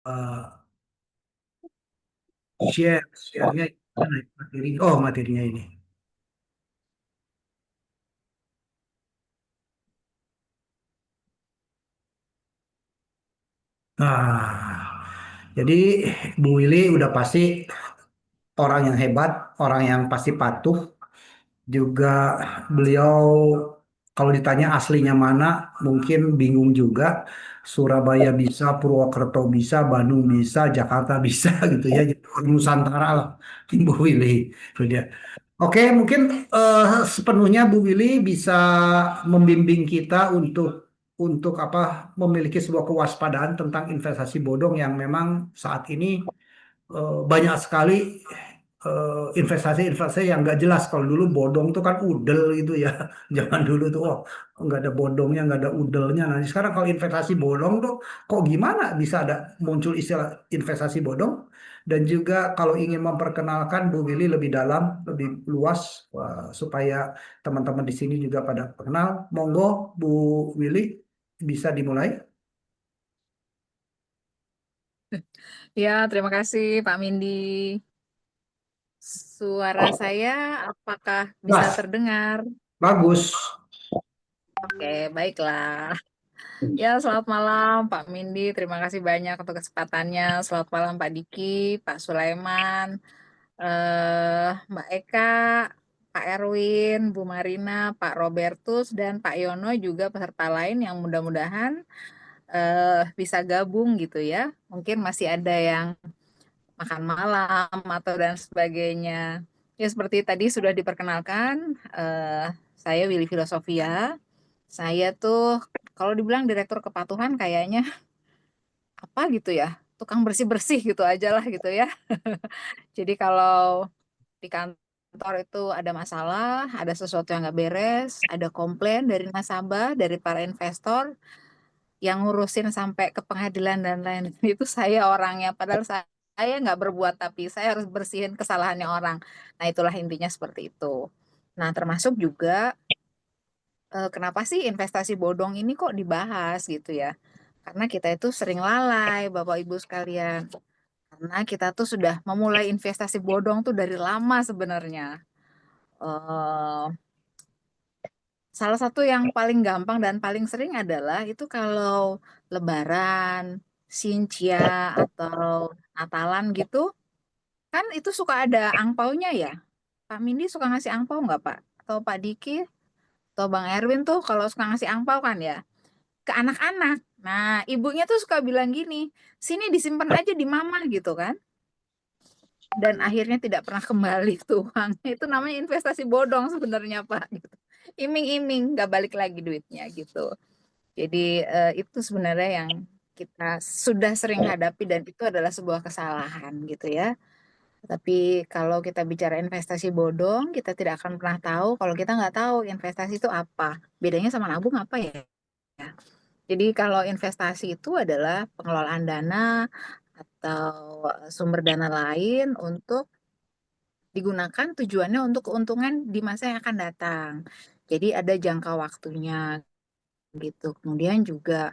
eh, share-nya gimana materi? Oh, materinya ini. Nah, jadi Bu Willy udah pasti orang yang hebat, orang yang pasti patuh. Juga beliau kalau ditanya aslinya mana, mungkin bingung juga. Surabaya bisa, Purwokerto bisa, Bandung bisa, Jakarta bisa gitu ya. Jadi orang Nusantara lah, Bu Willy. Itu dia. Oke, mungkin sepenuhnya Bu Willy bisa membimbing kita untuk apa memiliki sebuah kewaspadaan tentang investasi bodong yang memang saat ini banyak sekali investasi-investasi yang nggak jelas. Kalau dulu bodong tuh kan udel gitu ya. Zaman dulu tuh oh, nggak ada bodongnya, nggak ada udelnya. Nah sekarang kalau investasi bodong tuh kok gimana bisa ada muncul istilah investasi bodong? Dan juga kalau ingin memperkenalkan Bu Willy lebih dalam, lebih luas, supaya teman-teman di sini juga pada kenal, monggo Bu Willy bisa dimulai. Ya, terima kasih Pak Mindi. Suara saya apakah bisa Mas, terdengar? bagus. Oke, baiklah. Ya, selamat malam Pak Mindi. Terima kasih banyak untuk kesempatannya. Selamat malam Pak Diki, Pak Sulaiman, Mbak Eka, Pak Erwin, Bu Marina, Pak Robertus, dan Pak Yono juga peserta lain yang mudah-mudahan bisa gabung gitu ya. Mungkin masih ada yang makan malam atau dan sebagainya. Ya seperti tadi sudah diperkenalkan, saya Willy Filosofia. Saya tuh kalau dibilang direktur kepatuhan kayaknya apa gitu ya, tukang bersih-bersih gitu aja lah gitu ya. Jadi kalau di kantor itu ada masalah, ada sesuatu yang nggak beres, ada komplain dari nasabah, dari para investor, yang ngurusin sampai ke pengadilan dan lain-lain itu saya orangnya. Padahal saya nggak berbuat, tapi saya harus bersihin kesalahannya orang. Nah, itulah intinya seperti itu. Nah, termasuk juga kenapa sih investasi bodong ini kok dibahas gitu ya? Karena kita itu sering lalai, Bapak Ibu sekalian. Karena kita tuh sudah memulai investasi bodong tuh dari lama sebenarnya. Eh, Salah satu yang paling gampang dan paling sering adalah itu kalau Lebaran, Sincia, atau Natalan gitu, kan itu suka ada angpaunya ya. Pak Mindi suka ngasih angpau nggak Pak? Atau Pak Diki, atau Bang Erwin tuh kalau suka ngasih angpau kan ya, ke anak-anak. Nah, ibunya tuh suka bilang gini, sini disimpan aja di mama gitu kan. Dan akhirnya tidak pernah kembali tuh uangnya. Itu namanya investasi bodong sebenarnya Pak. Gitu. Iming-iming, nggak balik lagi duitnya gitu. Jadi itu sebenarnya yang kita sudah sering hadapi dan itu adalah sebuah kesalahan gitu ya. Tapi kalau kita bicara investasi bodong, kita tidak akan pernah tahu kalau kita nggak tahu investasi itu apa. Bedanya sama nabung apa ya? Jadi kalau investasi itu adalah pengelolaan dana atau sumber dana lain untuk digunakan tujuannya untuk keuntungan di masa yang akan datang. Jadi ada jangka waktunya gitu. Kemudian juga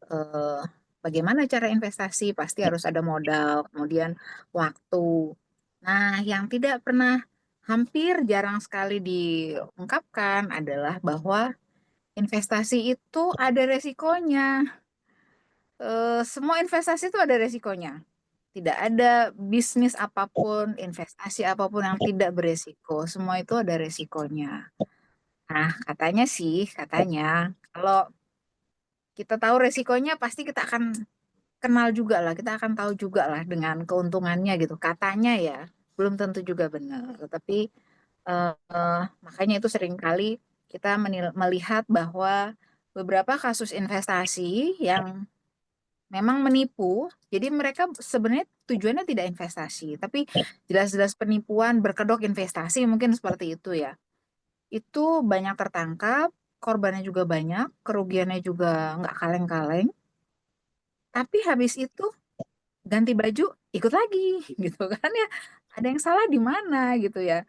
eh, bagaimana cara investasi? Pasti harus ada modal, kemudian waktu. Nah, yang tidak pernah hampir jarang sekali diungkapkan adalah bahwa investasi itu ada resikonya. Semua investasi itu ada resikonya. Tidak ada bisnis apapun, investasi apapun yang tidak beresiko. Semua itu ada resikonya. Nah, katanya sih, katanya kalau kita tahu resikonya pasti kita akan kenal juga lah, kita akan tahu juga lah dengan keuntungannya gitu. Katanya ya, belum tentu juga benar. Tetapi makanya itu seringkali kita melihat bahwa beberapa kasus investasi yang memang menipu, jadi mereka sebenarnya tujuannya tidak investasi, tapi jelas-jelas penipuan berkedok investasi mungkin seperti itu ya. Itu banyak tertangkap, korbannya juga banyak, kerugiannya juga nggak kaleng-kaleng, tapi habis itu ganti baju ikut lagi gitu kan ya. Ada yang salah di mana gitu ya.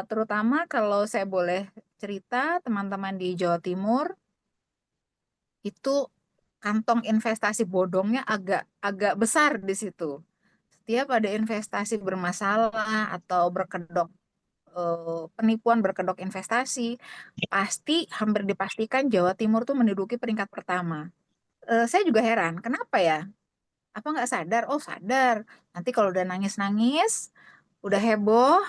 Terutama kalau saya boleh cerita teman-teman di Jawa Timur itu kantong investasi bodongnya agak agak besar di situ. Setiap ada investasi bermasalah atau berkedok penipuan berkedok investasi, pasti hampir dipastikan Jawa Timur tuh menduduki peringkat pertama. Saya juga heran, kenapa ya? Apa nggak sadar? Oh sadar. Nanti kalau udah nangis-nangis, udah heboh,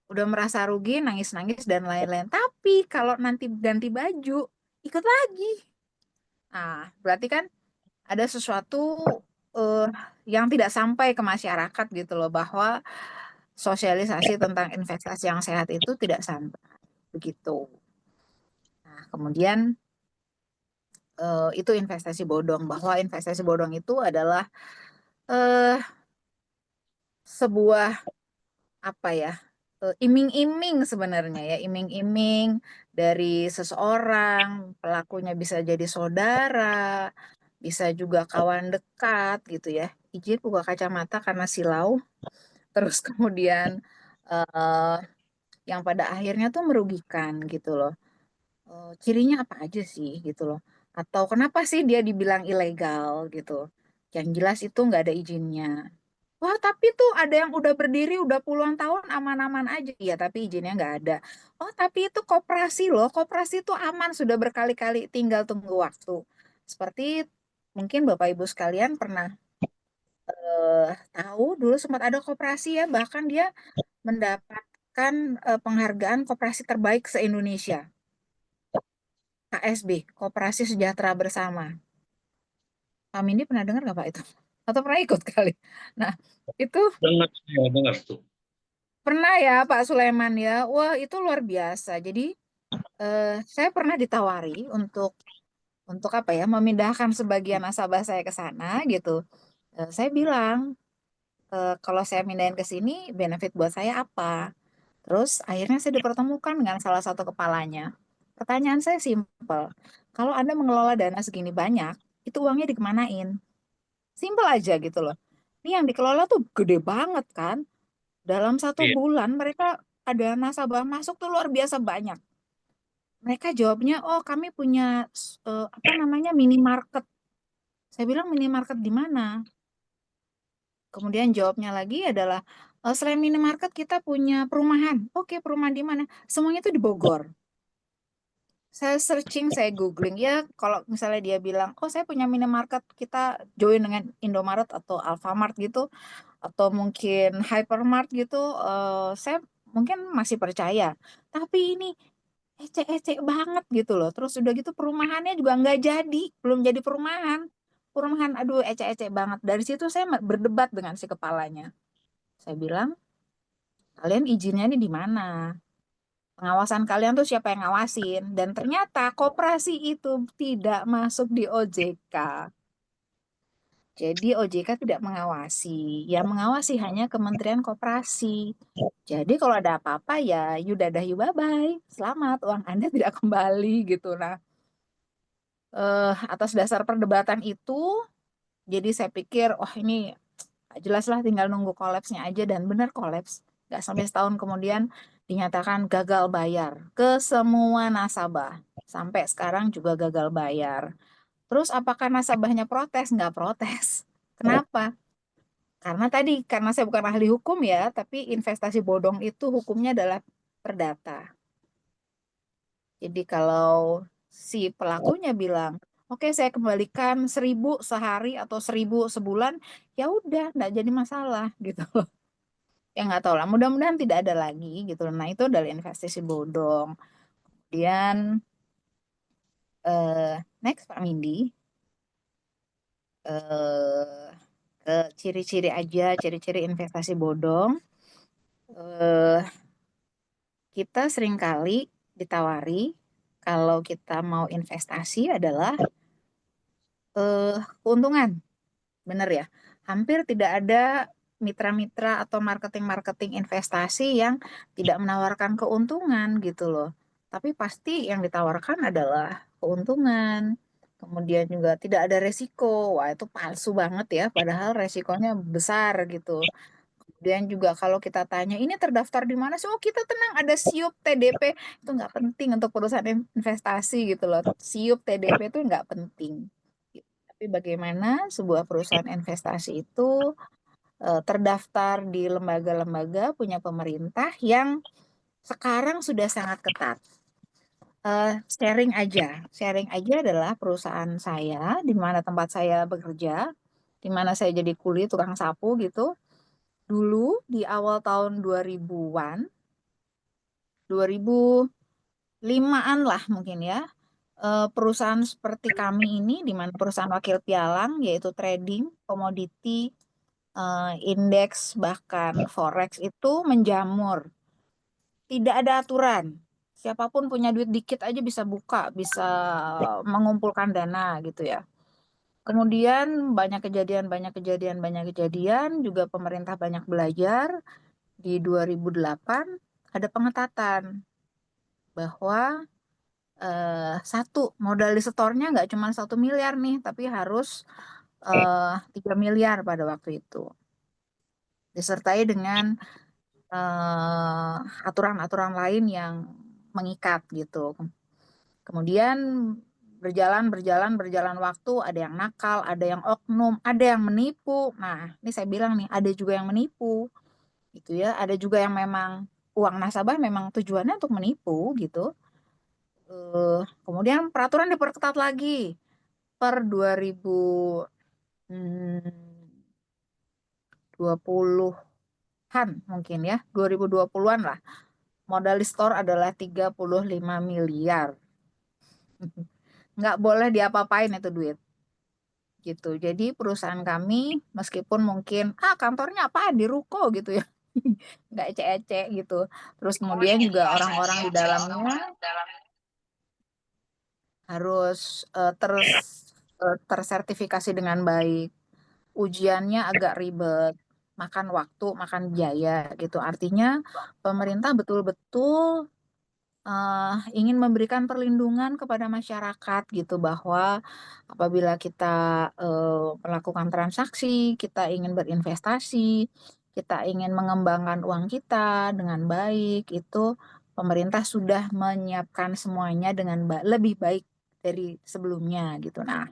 udah merasa rugi, nangis-nangis dan lain-lain. Tapi kalau nanti ganti baju, ikut lagi. Nah, berarti kan ada sesuatu eh, yang tidak sampai ke masyarakat gitu loh, bahwa sosialisasi tentang investasi yang sehat itu tidak sampai begitu. Nah, kemudian itu investasi bodong, bahwa investasi bodong itu adalah eh, sebuah apa ya, iming-iming sebenarnya ya, iming-iming dari seseorang, pelakunya bisa jadi saudara, bisa juga kawan dekat gitu ya. Izin buka kacamata karena silau, terus kemudian eh, yang pada akhirnya tuh merugikan gitu loh. Cirinya apa aja sih gitu loh? Atau kenapa sih dia dibilang ilegal gitu? Yang jelas itu nggak ada izinnya. Wah, tapi tuh ada yang udah berdiri udah puluhan tahun aman-aman aja. Iya, tapi izinnya nggak ada. Oh, tapi itu koperasi loh. Koperasi itu aman sudah berkali-kali, tinggal tunggu waktu. Seperti mungkin Bapak Ibu sekalian pernah tahu dulu sempat ada koperasi ya, bahkan dia mendapatkan penghargaan koperasi terbaik se-Indonesia. KSB, Koperasi Sejahtera Bersama. Pak Mindi pernah dengar nggak Pak itu? Atau pernah ikut kali? Nah, itu Dengar, ya, dengar tuh. pernah ya Pak Sulaiman ya. Wah, itu luar biasa. Jadi saya pernah ditawari untuk apa ya, memindahkan sebagian nasabah saya ke sana gitu. Saya bilang, kalau saya mindahin ke sini, benefit buat saya apa? Terus akhirnya saya dipertemukan dengan salah satu kepalanya. Pertanyaan saya simpel. Kalau Anda mengelola dana segini banyak, itu uangnya dikemanain? Simpel aja gitu loh. Ini yang dikelola tuh gede banget kan. Dalam satu Iya. bulan mereka ada nasabah masuk tuh luar biasa banyak. Mereka jawabnya, oh kami punya apa namanya minimarket. Saya bilang minimarket di mana? Kemudian jawabnya lagi adalah, selain minimarket kita punya perumahan. Oke, perumahan di mana? Semuanya itu di Bogor. Saya searching, saya googling ya. Kalau misalnya dia bilang, oh saya punya minimarket, kita join dengan Indomaret atau Alfamart gitu, atau mungkin Hypermart gitu, saya mungkin masih percaya. Tapi ini ecek-ecek banget gitu loh. Terus udah gitu perumahannya juga nggak jadi, belum jadi perumahan. Perumahan, aduh ecek-ecek banget. Dari situ saya berdebat dengan si kepalanya. Saya bilang, kalian izinnya ini di mana? Pengawasan kalian tuh siapa yang ngawasin? Dan ternyata koperasi itu tidak masuk di OJK. Jadi OJK tidak mengawasi. Yang mengawasi hanya Kementerian Koperasi. Jadi kalau ada apa-apa ya you dadah you bye-bye. Selamat, uang Anda tidak kembali gitu. Nah, atas dasar perdebatan itu, jadi saya pikir, wah ini jelas lah tinggal nunggu kolapsnya aja, dan benar kolaps. Gak sampai setahun kemudian dinyatakan gagal bayar ke semua nasabah. Sampai sekarang juga gagal bayar. Terus apakah nasabahnya protes? Nggak protes. Kenapa? Karena tadi, karena saya bukan ahli hukum ya, tapi investasi bodong itu hukumnya adalah perdata. Jadi kalau si pelakunya bilang, oke saya kembalikan 1.000 sehari atau 1.000 sebulan, ya udah nggak jadi masalah gitu. Ya nggak tahu lah, mudah-mudahan tidak ada lagi gitu. Nah itu adalah investasi bodong. Kemudian next Pak Mindi, eh, ke ciri-ciri aja, ciri-ciri investasi bodong. Eh, kita seringkali ditawari kalau kita mau investasi adalah keuntungan. Benar ya? Hampir tidak ada mitra-mitra atau marketing-marketing investasi yang tidak menawarkan keuntungan gitu loh. Tapi pasti yang ditawarkan adalah keuntungan. Kemudian juga tidak ada resiko. Wah, itu palsu banget ya, padahal resikonya besar gitu. Kemudian juga kalau kita tanya, ini terdaftar di mana sih? Oh, kita tenang, ada SIUP TDP. Itu nggak penting untuk perusahaan investasi gitu loh. SIUP TDP itu nggak penting. Tapi bagaimana sebuah perusahaan investasi itu terdaftar di lembaga-lembaga punya pemerintah yang sekarang sudah sangat ketat. Sharing aja adalah perusahaan saya, di mana tempat saya bekerja, di mana saya jadi kuli tukang sapu gitu. Dulu di awal tahun 2000-an, 2005-an lah mungkin ya, perusahaan seperti kami ini, di mana perusahaan wakil pialang, yaitu trading, komoditi, indeks, bahkan forex itu menjamur. Tidak ada aturan. Siapapun punya duit dikit aja bisa buka, bisa mengumpulkan dana gitu ya. Kemudian banyak kejadian, juga pemerintah banyak belajar. Di 2008 ada pengetatan bahwa satu modal disetornya nggak cuma 1 miliar nih, tapi harus 3 miliar pada waktu itu. Disertai dengan aturan-aturan lain yang mengikat gitu. Kemudian berjalan waktu, ada yang nakal, ada yang oknum, ada yang menipu. Nah, ini saya bilang nih, ada juga yang menipu, gitu ya. Ada juga yang memang uang nasabah memang tujuannya untuk menipu, gitu. Kemudian peraturan diperketat lagi per 2020-an mungkin ya, 2020-an lah. Modal di store adalah 35 miliar. Nggak boleh diapa-apain itu duit. Gitu. Jadi perusahaan kami meskipun mungkin kantornya apa di ruko gitu ya. Nggak ecek-ecek gitu. Terus kemudian juga orang-orang di dalamnya harus tersertifikasi dengan baik. Ujiannya agak ribet, makan waktu, makan biaya gitu. Artinya pemerintah betul-betul ingin memberikan perlindungan kepada masyarakat gitu, bahwa apabila kita melakukan transaksi, kita ingin berinvestasi, kita ingin mengembangkan uang kita dengan baik, itu pemerintah sudah menyiapkan semuanya dengan lebih baik dari sebelumnya gitu. Nah,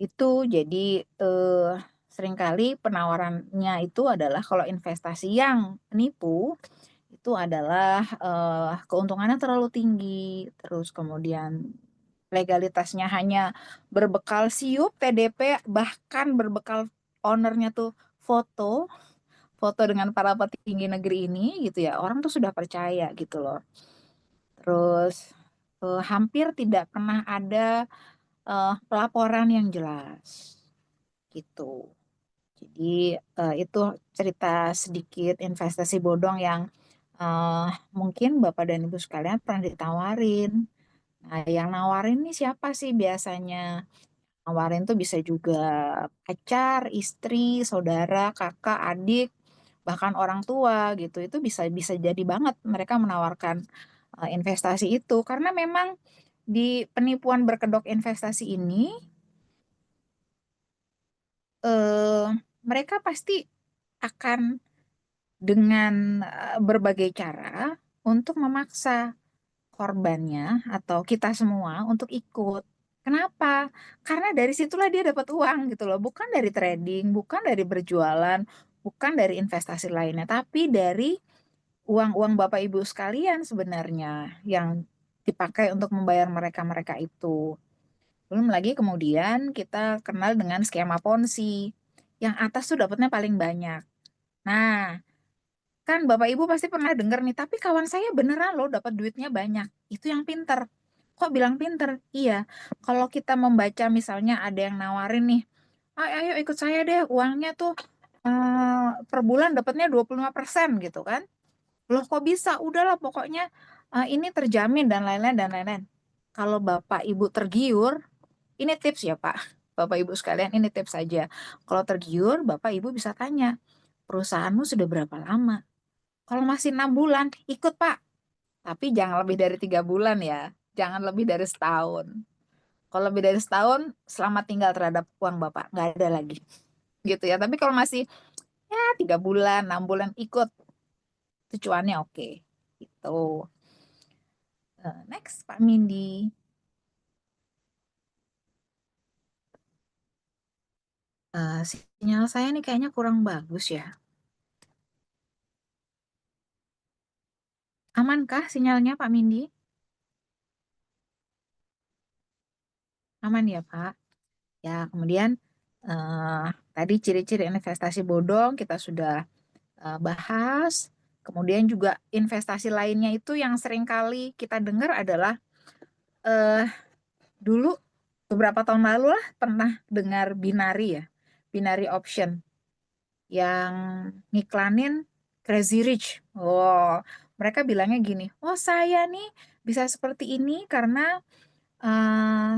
itu jadi seringkali penawarannya itu adalah kalau investasi yang menipu itu adalah keuntungannya terlalu tinggi, terus kemudian legalitasnya hanya berbekal SIUP, TDP, bahkan berbekal ownernya tuh foto, foto dengan para petinggi negeri ini gitu ya, orang tuh sudah percaya gitu loh. Terus hampir tidak pernah ada pelaporan yang jelas gitu. Jadi itu cerita sedikit investasi bodong yang mungkin Bapak dan Ibu sekalian pernah ditawarin. Nah, yang nawarin nih siapa sih biasanya? Nawarin tuh bisa juga pacar, istri, saudara, kakak, adik, bahkan orang tua gitu. Itu bisa bisa jadi banget mereka menawarkan investasi itu karena memang di penipuan berkedok investasi ini eh, mereka pasti akan dengan berbagai cara untuk memaksa korbannya atau kita semua untuk ikut. Kenapa? Karena dari situlah dia dapat uang gitu loh, bukan dari trading, bukan dari berjualan, bukan dari investasi lainnya, tapi dari uang-uang Bapak Ibu sekalian sebenarnya yang dipakai untuk membayar mereka-mereka itu. Belum lagi kemudian kita kenal dengan skema Ponzi. Yang atas tuh dapatnya paling banyak. Nah, kan Bapak Ibu pasti pernah dengar nih, tapi kawan saya beneran loh dapat duitnya banyak. Itu yang pinter. Kok bilang pinter? Iya, kalau kita membaca misalnya ada yang nawarin nih, ayo, ayo ikut saya deh, uangnya tuh per bulan dapatnya 25% gitu kan. Loh kok bisa? Udahlah pokoknya ini terjamin dan lain-lain dan lain-lain. Kalau Bapak Ibu tergiur, ini tips ya Pak. Bapak Ibu sekalian, ini tips saja. Kalau tergiur, Bapak Ibu bisa tanya, perusahaanmu sudah berapa lama? Kalau masih 6 bulan, ikut Pak. Tapi jangan lebih dari 3 bulan ya. Jangan lebih dari setahun. Kalau lebih dari setahun, selamat tinggal terhadap uang Bapak. Nggak ada lagi. Gitu ya. Tapi kalau masih ya 3 bulan, 6 bulan, ikut. Itu cuannya oke. Gitu. Next, Pak Mindi. Sinyal saya nih kayaknya kurang bagus ya. Amankah sinyalnya Pak Mindi? Aman ya Pak? Ya, kemudian eh, tadi ciri-ciri investasi bodong kita sudah bahas. Kemudian juga investasi lainnya itu yang sering kali kita dengar adalah eh, dulu beberapa tahun lalu lah pernah dengar binari ya, binary option yang ngiklanin Crazy Rich. Oh, mereka bilangnya gini, oh saya nih bisa seperti ini karena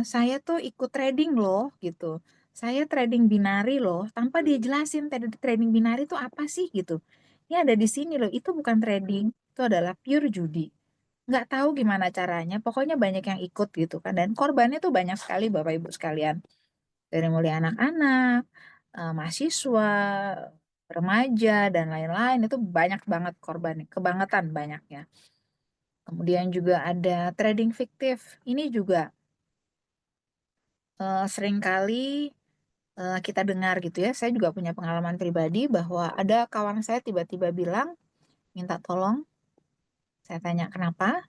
saya tuh ikut trading loh gitu. Saya trading binari loh, tanpa dia jelasin trading binari itu apa sih gitu. Ini ada di sini loh, itu bukan trading, itu adalah pure judi. Nggak tahu gimana caranya, pokoknya banyak yang ikut gitu kan. Dan korbannya tuh banyak sekali Bapak Ibu sekalian. Dari mulai anak-anak, mahasiswa, remaja, dan lain-lain, itu banyak banget korbannya, kebangetan banyaknya. Kemudian juga ada trading fiktif. Ini juga seringkali kita dengar gitu ya. Saya juga punya pengalaman pribadi bahwa ada kawan saya tiba-tiba bilang, minta tolong. Saya tanya kenapa?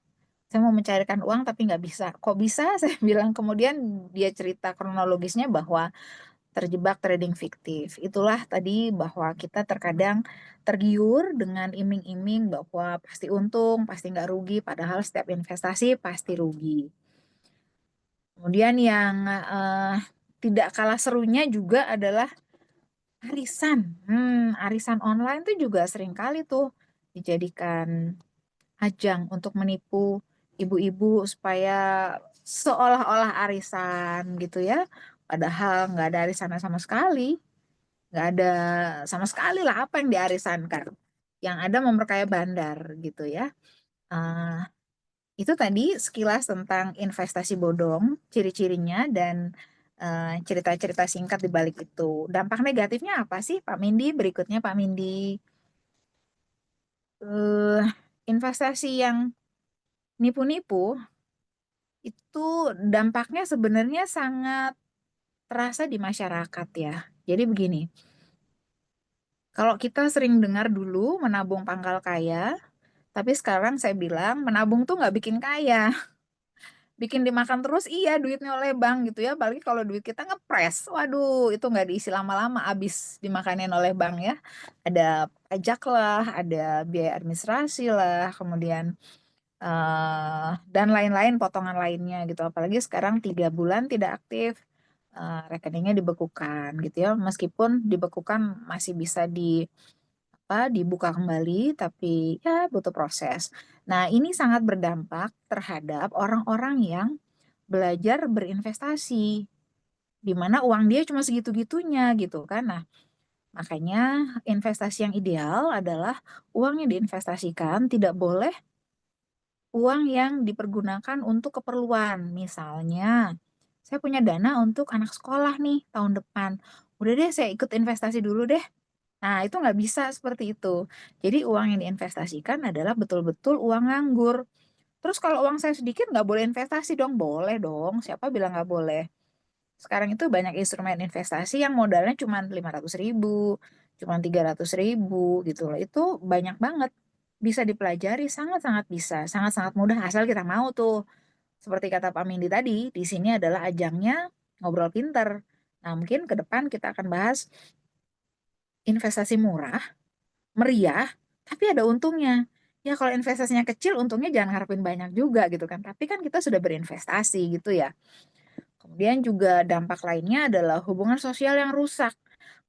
Saya mau mencairkan uang tapi nggak bisa. Kok bisa? Saya bilang. Kemudian dia cerita kronologisnya bahwa terjebak trading fiktif. Itulah tadi bahwa kita terkadang tergiur dengan iming-iming bahwa pasti untung, pasti nggak rugi, padahal setiap investasi pasti rugi. Kemudian yang tidak kalah serunya juga adalah arisan. Arisan online tuh juga sering kali tuh dijadikan ajang untuk menipu ibu-ibu supaya seolah-olah arisan gitu ya. Padahal nggak ada arisannya sama sekali. Nggak ada sama sekali lah apa yang diarisankan. Yang ada memperkaya bandar gitu ya. Eh, itu tadi sekilas tentang investasi bodong, ciri-cirinya dan cerita-cerita singkat di balik itu. Dampak negatifnya apa sih, Pak Mindi? Berikutnya, Pak Mindi. eh Investasi yang nipu-nipu itu dampaknya sebenarnya sangat terasa di masyarakat ya. Jadi begini, kalau kita sering dengar dulu menabung pangkal kaya, tapi sekarang saya bilang menabung tuh nggak bikin kaya. Bikin dimakan terus iya duitnya oleh bank gitu ya, apalagi kalau duit kita ngepres, waduh itu nggak diisi lama-lama habis dimakanin oleh bank ya. Ada pajak lah, ada biaya administrasi lah, kemudian dan lain-lain potongan lainnya gitu, apalagi sekarang 3 bulan tidak aktif, rekeningnya dibekukan gitu ya, meskipun dibekukan masih bisa dibuka kembali tapi ya butuh proses. Nah, ini sangat berdampak terhadap orang-orang yang belajar berinvestasi, di mana uang dia cuma segitu-gitunya gitu kan. Nah, makanya investasi yang ideal adalah uang yang diinvestasikan tidak boleh uang yang dipergunakan untuk keperluan. Misalnya, saya punya dana untuk anak sekolah nih tahun depan. Udah deh, saya ikut investasi dulu deh. Nah, itu nggak bisa seperti itu. Jadi, uang yang diinvestasikan adalah betul-betul uang nganggur. Terus kalau uang saya sedikit nggak boleh investasi dong? Boleh dong. Siapa bilang nggak boleh? Sekarang itu banyak instrumen investasi yang modalnya cuma 500.000, cuma 300.000 gitu loh. Itu banyak banget. Bisa dipelajari, sangat-sangat bisa, sangat-sangat mudah asal kita mau tuh. Seperti kata Pak Mindi tadi, di sini adalah ajangnya ngobrol pinter. Nah, mungkin ke depan kita akan bahas investasi murah, meriah, tapi ada untungnya. Ya kalau investasinya kecil, untungnya jangan harapin banyak juga gitu kan. Tapi kan kita sudah berinvestasi gitu ya. Kemudian juga dampak lainnya adalah hubungan sosial yang rusak.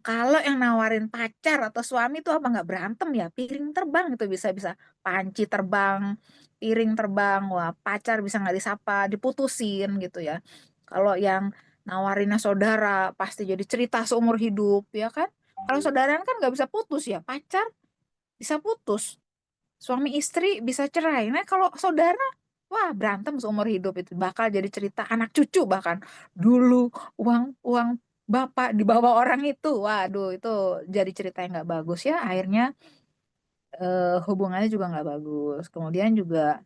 Kalau yang nawarin pacar atau suami tuh apa nggak berantem ya? Piring terbang itu bisa-bisa, panci terbang, piring terbang, wah pacar bisa nggak disapa, diputusin gitu ya. Kalau yang nawarinnya saudara pasti jadi cerita seumur hidup ya kan? Kalau saudara kan nggak bisa putus ya, pacar bisa putus, suami istri bisa cerai. Nah, kalau saudara, wah berantem seumur hidup itu bakal jadi cerita anak cucu bahkan. Dulu uang uang bapak dibawa orang itu, waduh itu jadi cerita yang nggak bagus ya. Akhirnya hubungannya juga nggak bagus. Kemudian juga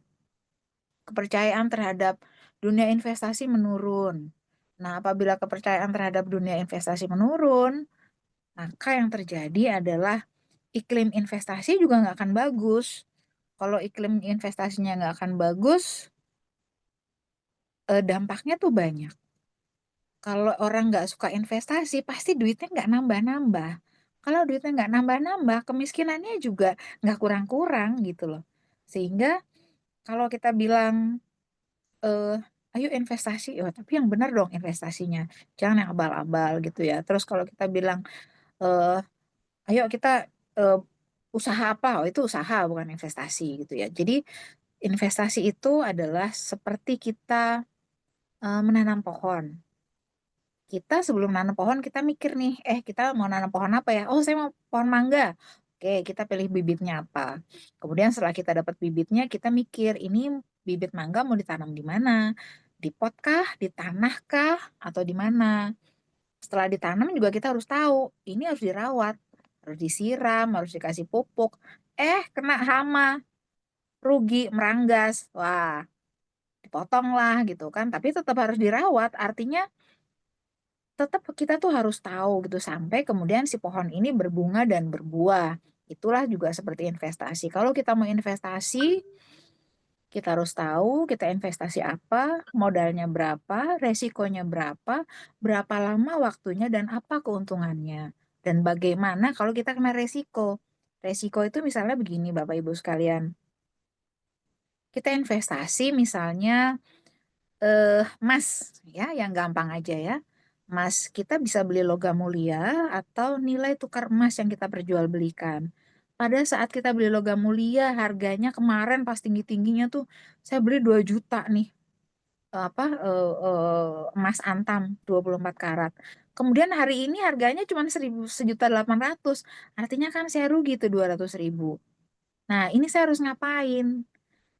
kepercayaan terhadap dunia investasi menurun. Nah, apabila kepercayaan terhadap dunia investasi menurun, maka yang terjadi adalah iklim investasi juga nggak akan bagus. Kalau iklim investasinya nggak akan bagus, dampaknya tuh banyak. Kalau orang nggak suka investasi, pasti duitnya nggak nambah-nambah. Kalau duitnya nggak nambah-nambah, kemiskinannya juga nggak kurang-kurang gitu loh. Sehingga kalau kita bilang, eh, ayo investasi, ya tapi yang benar dong investasinya. Jangan yang abal-abal gitu ya. Terus kalau kita bilang, eh, ayo kita eh, usaha apa? Oh, itu usaha bukan investasi gitu ya. Jadi investasi itu adalah seperti kita menanam pohon. Kita sebelum nanam pohon kita mikir nih, kita mau nanam pohon apa ya? Oh, saya mau pohon mangga. Oke, kita pilih bibitnya apa. Kemudian setelah kita dapat bibitnya, kita mikir ini bibit mangga mau ditanam di mana? Di pot kah, di tanah kah, atau di mana? Setelah ditanam juga kita harus tahu, ini harus dirawat, harus disiram, harus dikasih pupuk. Kena hama, rugi, meranggas. Wah, dipotong lah gitu kan. Tapi tetap harus dirawat. Artinya tetap kita tuh harus tahu gitu sampai kemudian si pohon ini berbunga dan berbuah. Itulah juga seperti investasi. Kalau kita mau investasi, kita harus tahu kita investasi apa, modalnya berapa, resikonya berapa, berapa lama waktunya dan apa keuntungannya. Dan bagaimana kalau kita kena resiko. Resiko itu misalnya begini Bapak Ibu sekalian. Kita investasi misalnya emas ya yang gampang aja ya. Emas kita bisa beli logam mulia atau nilai tukar emas yang kita perjualbelikan. Pada saat kita beli logam mulia harganya kemarin pas tinggi-tingginya tuh saya beli 2 juta nih emas antam 24 karat. Kemudian hari ini harganya cuma 1.800.000. Artinya kan saya rugi tuh 200.000. Nah, ini saya harus ngapain?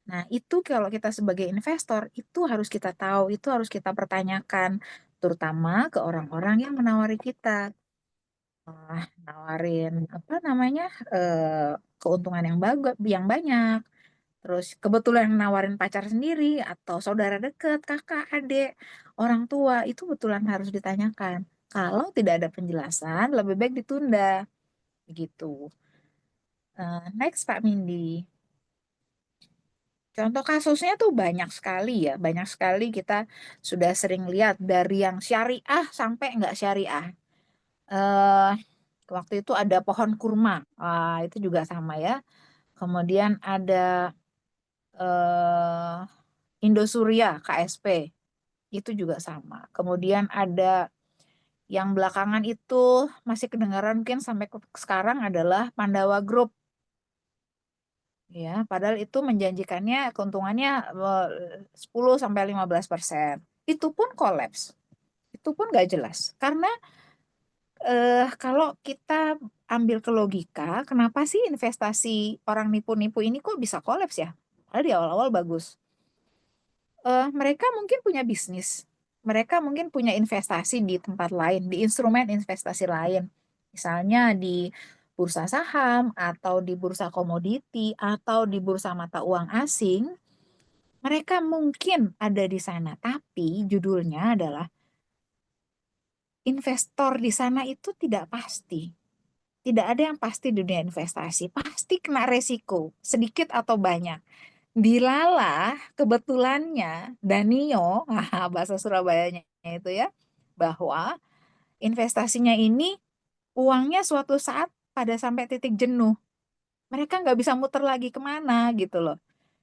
Nah, itu kalau kita sebagai investor, itu harus kita tahu, itu harus kita pertanyakan, terutama ke orang-orang yang menawari kita. Nawarin, apa namanya, keuntungan yang bagus, yang banyak. Terus kebetulan nawarin pacar sendiri, atau saudara dekat, kakak, adik, orang tua, itu betulan harus ditanyakan. Kalau tidak ada penjelasan, lebih baik ditunda. Begitu. Next, Pak Mindi. Contoh kasusnya tuh banyak sekali ya, banyak sekali kita sudah sering lihat dari yang syariah sampai nggak syariah. Eh, Waktu itu ada pohon kurma, itu juga sama ya. Kemudian ada eh, Indosuria KSP, itu juga sama. Kemudian ada yang belakangan itu masih kedengaran mungkin sampai sekarang adalah Pandawa Group. Ya, padahal itu menjanjikannya keuntungannya 10 sampai 15%. Itu pun kolaps. Itu pun nggak jelas. Karena kalau kita ambil ke logika, kenapa sih investasi orang nipu-nipu ini kok bisa kolaps ya? Padahal di awal-awal bagus. Mereka mungkin punya bisnis. Mereka mungkin punya investasi di tempat lain, di instrumen investasi lain. Misalnya di bursa saham, atau di bursa komoditi, atau di bursa mata uang asing. Mereka mungkin ada di sana, tapi judulnya adalah investor di sana itu tidak pasti. Tidak ada yang pasti di dunia investasi. Pasti kena resiko, sedikit atau banyak. Dilalah kebetulannya Danio, bahasa Surabayanya itu ya, bahwa investasinya ini uangnya suatu saat pada sampai titik jenuh. Mereka nggak bisa muter lagi kemana gitu loh.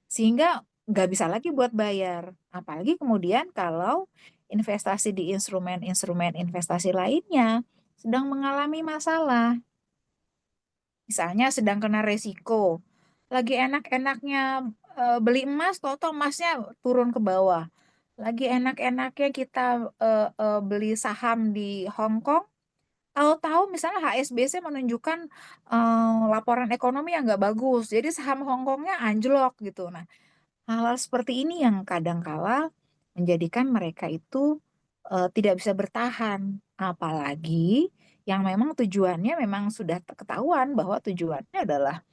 Sehingga nggak bisa lagi buat bayar. Apalagi kemudian kalau investasi di instrumen-instrumen investasi lainnya sedang mengalami masalah. Misalnya sedang kena resiko. Lagi enak-enaknya beli emas, toto emasnya turun ke bawah. Lagi enak-enaknya kita beli saham di Hong Kong, tahu-tahu misalnya HSBC menunjukkan laporan ekonomi yang nggak bagus. Jadi saham Hong Kongnya anjlok gitu. Nah, hal-hal seperti ini yang kadangkala menjadikan mereka itu tidak bisa bertahan. Apalagi yang memang tujuannya memang sudah ketahuan bahwa tujuannya adalah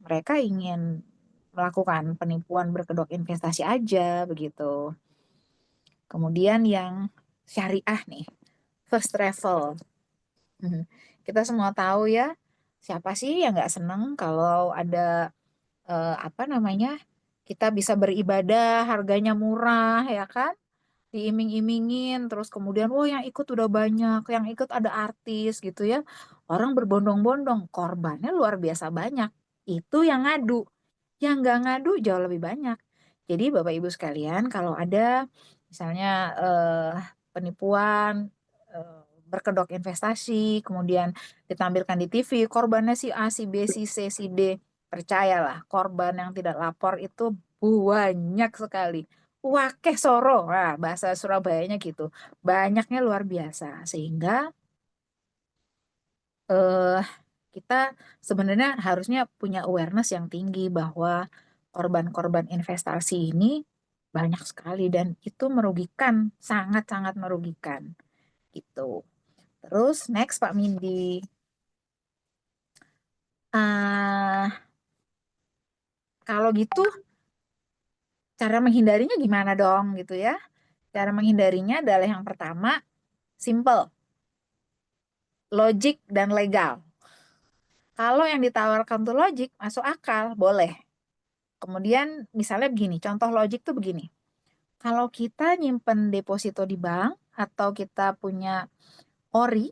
mereka ingin melakukan penipuan berkedok investasi aja begitu. Kemudian yang syariah nih, first travel. Kita semua tahu ya, siapa sih yang nggak seneng kalau ada apa namanya, kita bisa beribadah, harganya murah, ya kan? Diiming-imingin, terus kemudian, oh yang ikut udah banyak, yang ikut ada artis gitu ya. Orang berbondong-bondong, korbannya luar biasa banyak. Itu yang ngadu. Yang nggak ngadu jauh lebih banyak. Jadi Bapak Ibu sekalian, kalau ada misalnya penipuan, berkedok investasi, kemudian ditampilkan di TV, korbannya si A, si B, si C, si D, percayalah, korban yang tidak lapor itu banyak sekali. Wakeh soro, nah, bahasa Surabayanya gitu. Banyaknya luar biasa. Sehingga eh, kita sebenarnya harusnya punya awareness yang tinggi bahwa korban-korban investasi ini banyak sekali dan itu merugikan, sangat-sangat merugikan gitu. Terus next Pak Mindi, ah kalau gitu cara menghindarinya gimana dong gitu ya? Cara menghindarinya adalah yang pertama, simple, logik dan legal. Kalau yang ditawarkan tuh logik, masuk akal, boleh. Kemudian misalnya begini, contoh logik tuh begini. Kalau kita nyimpen deposito di bank atau kita punya ORI,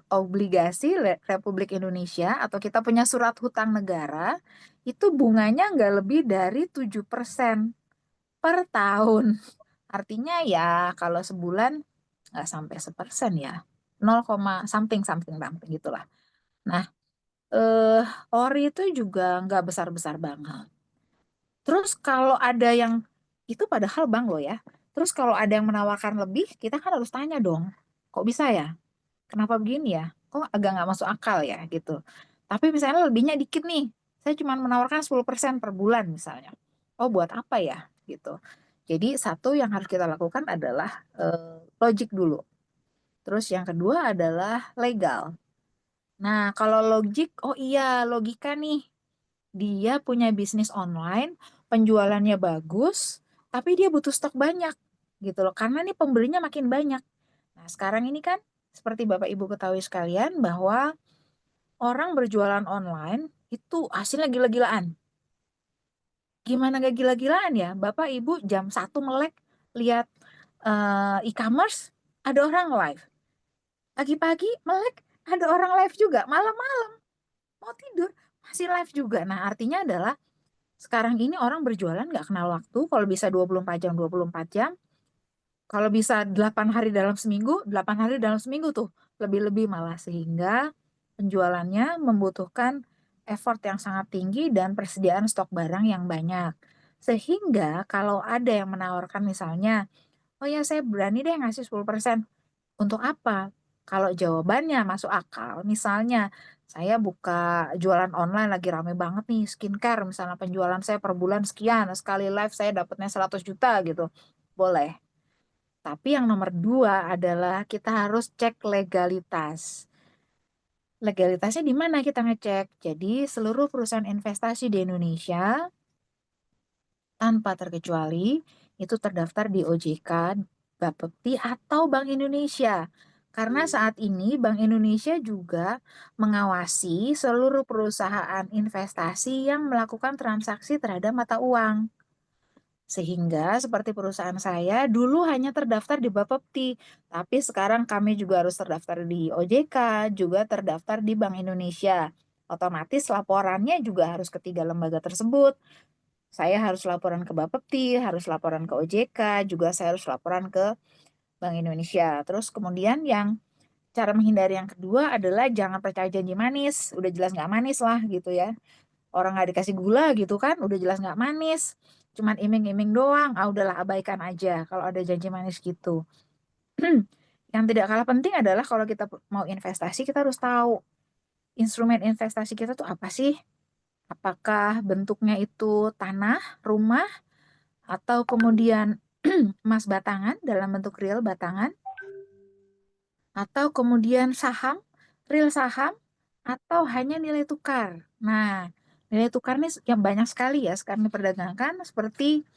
obligasi Republik Indonesia, atau kita punya surat hutang negara, itu bunganya nggak lebih dari 7% per tahun. Artinya ya kalau sebulan nggak sampai 1% ya. 0, something something something gitulah. Nah, eh, ORI itu juga nggak besar-besar banget. Terus kalau ada yang itu padahal bank loh ya. Terus kalau ada yang menawarkan lebih, kita kan harus tanya dong, kok bisa ya? Kenapa begini ya? Kok agak nggak masuk akal ya gitu. Tapi misalnya lebihnya dikit nih, saya cuma menawarkan 10% per bulan misalnya. Oh buat apa ya? Gitu. Jadi satu yang harus kita lakukan adalah logik dulu. Terus yang kedua adalah legal. Nah kalau logik, oh iya logika nih. Dia punya bisnis online, penjualannya bagus, tapi dia butuh stok banyak gitu loh. Karena nih pembelinya makin banyak. Nah, sekarang ini kan seperti Bapak Ibu ketahui sekalian bahwa orang berjualan online itu hasilnya gila-gilaan. Gimana gak gila-gilaan ya? Bapak Ibu jam 1 melek lihat e-commerce, ada orang live. Pagi-pagi melek ada orang live juga. Malam-malam mau tidur masih live juga. Nah, artinya adalah sekarang ini orang berjualan nggak kenal waktu, kalau bisa 24 jam, 24 jam. Kalau bisa 8 hari dalam seminggu, 8 hari dalam seminggu tuh. Lebih-lebih malah. Sehingga penjualannya membutuhkan effort yang sangat tinggi dan persediaan stok barang yang banyak. Sehingga kalau ada yang menawarkan misalnya, oh ya saya berani deh ngasih 10%. Untuk apa? Kalau jawabannya masuk akal, misalnya saya buka jualan online lagi rame banget nih, skincare, misalnya penjualan saya per bulan sekian, sekali live saya dapatnya 100 juta gitu. Boleh. Tapi yang nomor dua adalah kita harus cek legalitas. Legalitasnya di mana kita ngecek? Jadi seluruh perusahaan investasi di Indonesia tanpa terkecuali itu terdaftar di OJK, Bapepti atau Bank Indonesia. Karena saat ini Bank Indonesia juga mengawasi seluruh perusahaan investasi yang melakukan transaksi terhadap mata uang. Sehingga seperti perusahaan saya dulu hanya terdaftar di Bapepti, tapi sekarang kami juga harus terdaftar di OJK, juga terdaftar di Bank Indonesia. Otomatis laporannya juga harus ke tiga lembaga tersebut. Saya harus laporan ke Bapepti, harus laporan ke OJK, juga saya harus laporan ke Bank Indonesia. Terus kemudian yang cara menghindari yang kedua adalah jangan percaya janji manis. Udah jelas nggak manis lah gitu ya. Orang nggak dikasih gula gitu kan, udah jelas nggak manis. Cuman iming-iming doang, ah udahlah abaikan aja kalau ada janji manis gitu. Yang tidak kalah penting adalah kalau kita mau investasi, kita harus tahu instrumen investasi kita tuh apa sih? Apakah bentuknya itu tanah, rumah, atau kemudian emas batangan dalam bentuk real batangan, atau kemudian saham, real saham, atau hanya nilai tukar. Nah, nilai tukar ini yang banyak sekali ya sekarang diperdagangkan seperti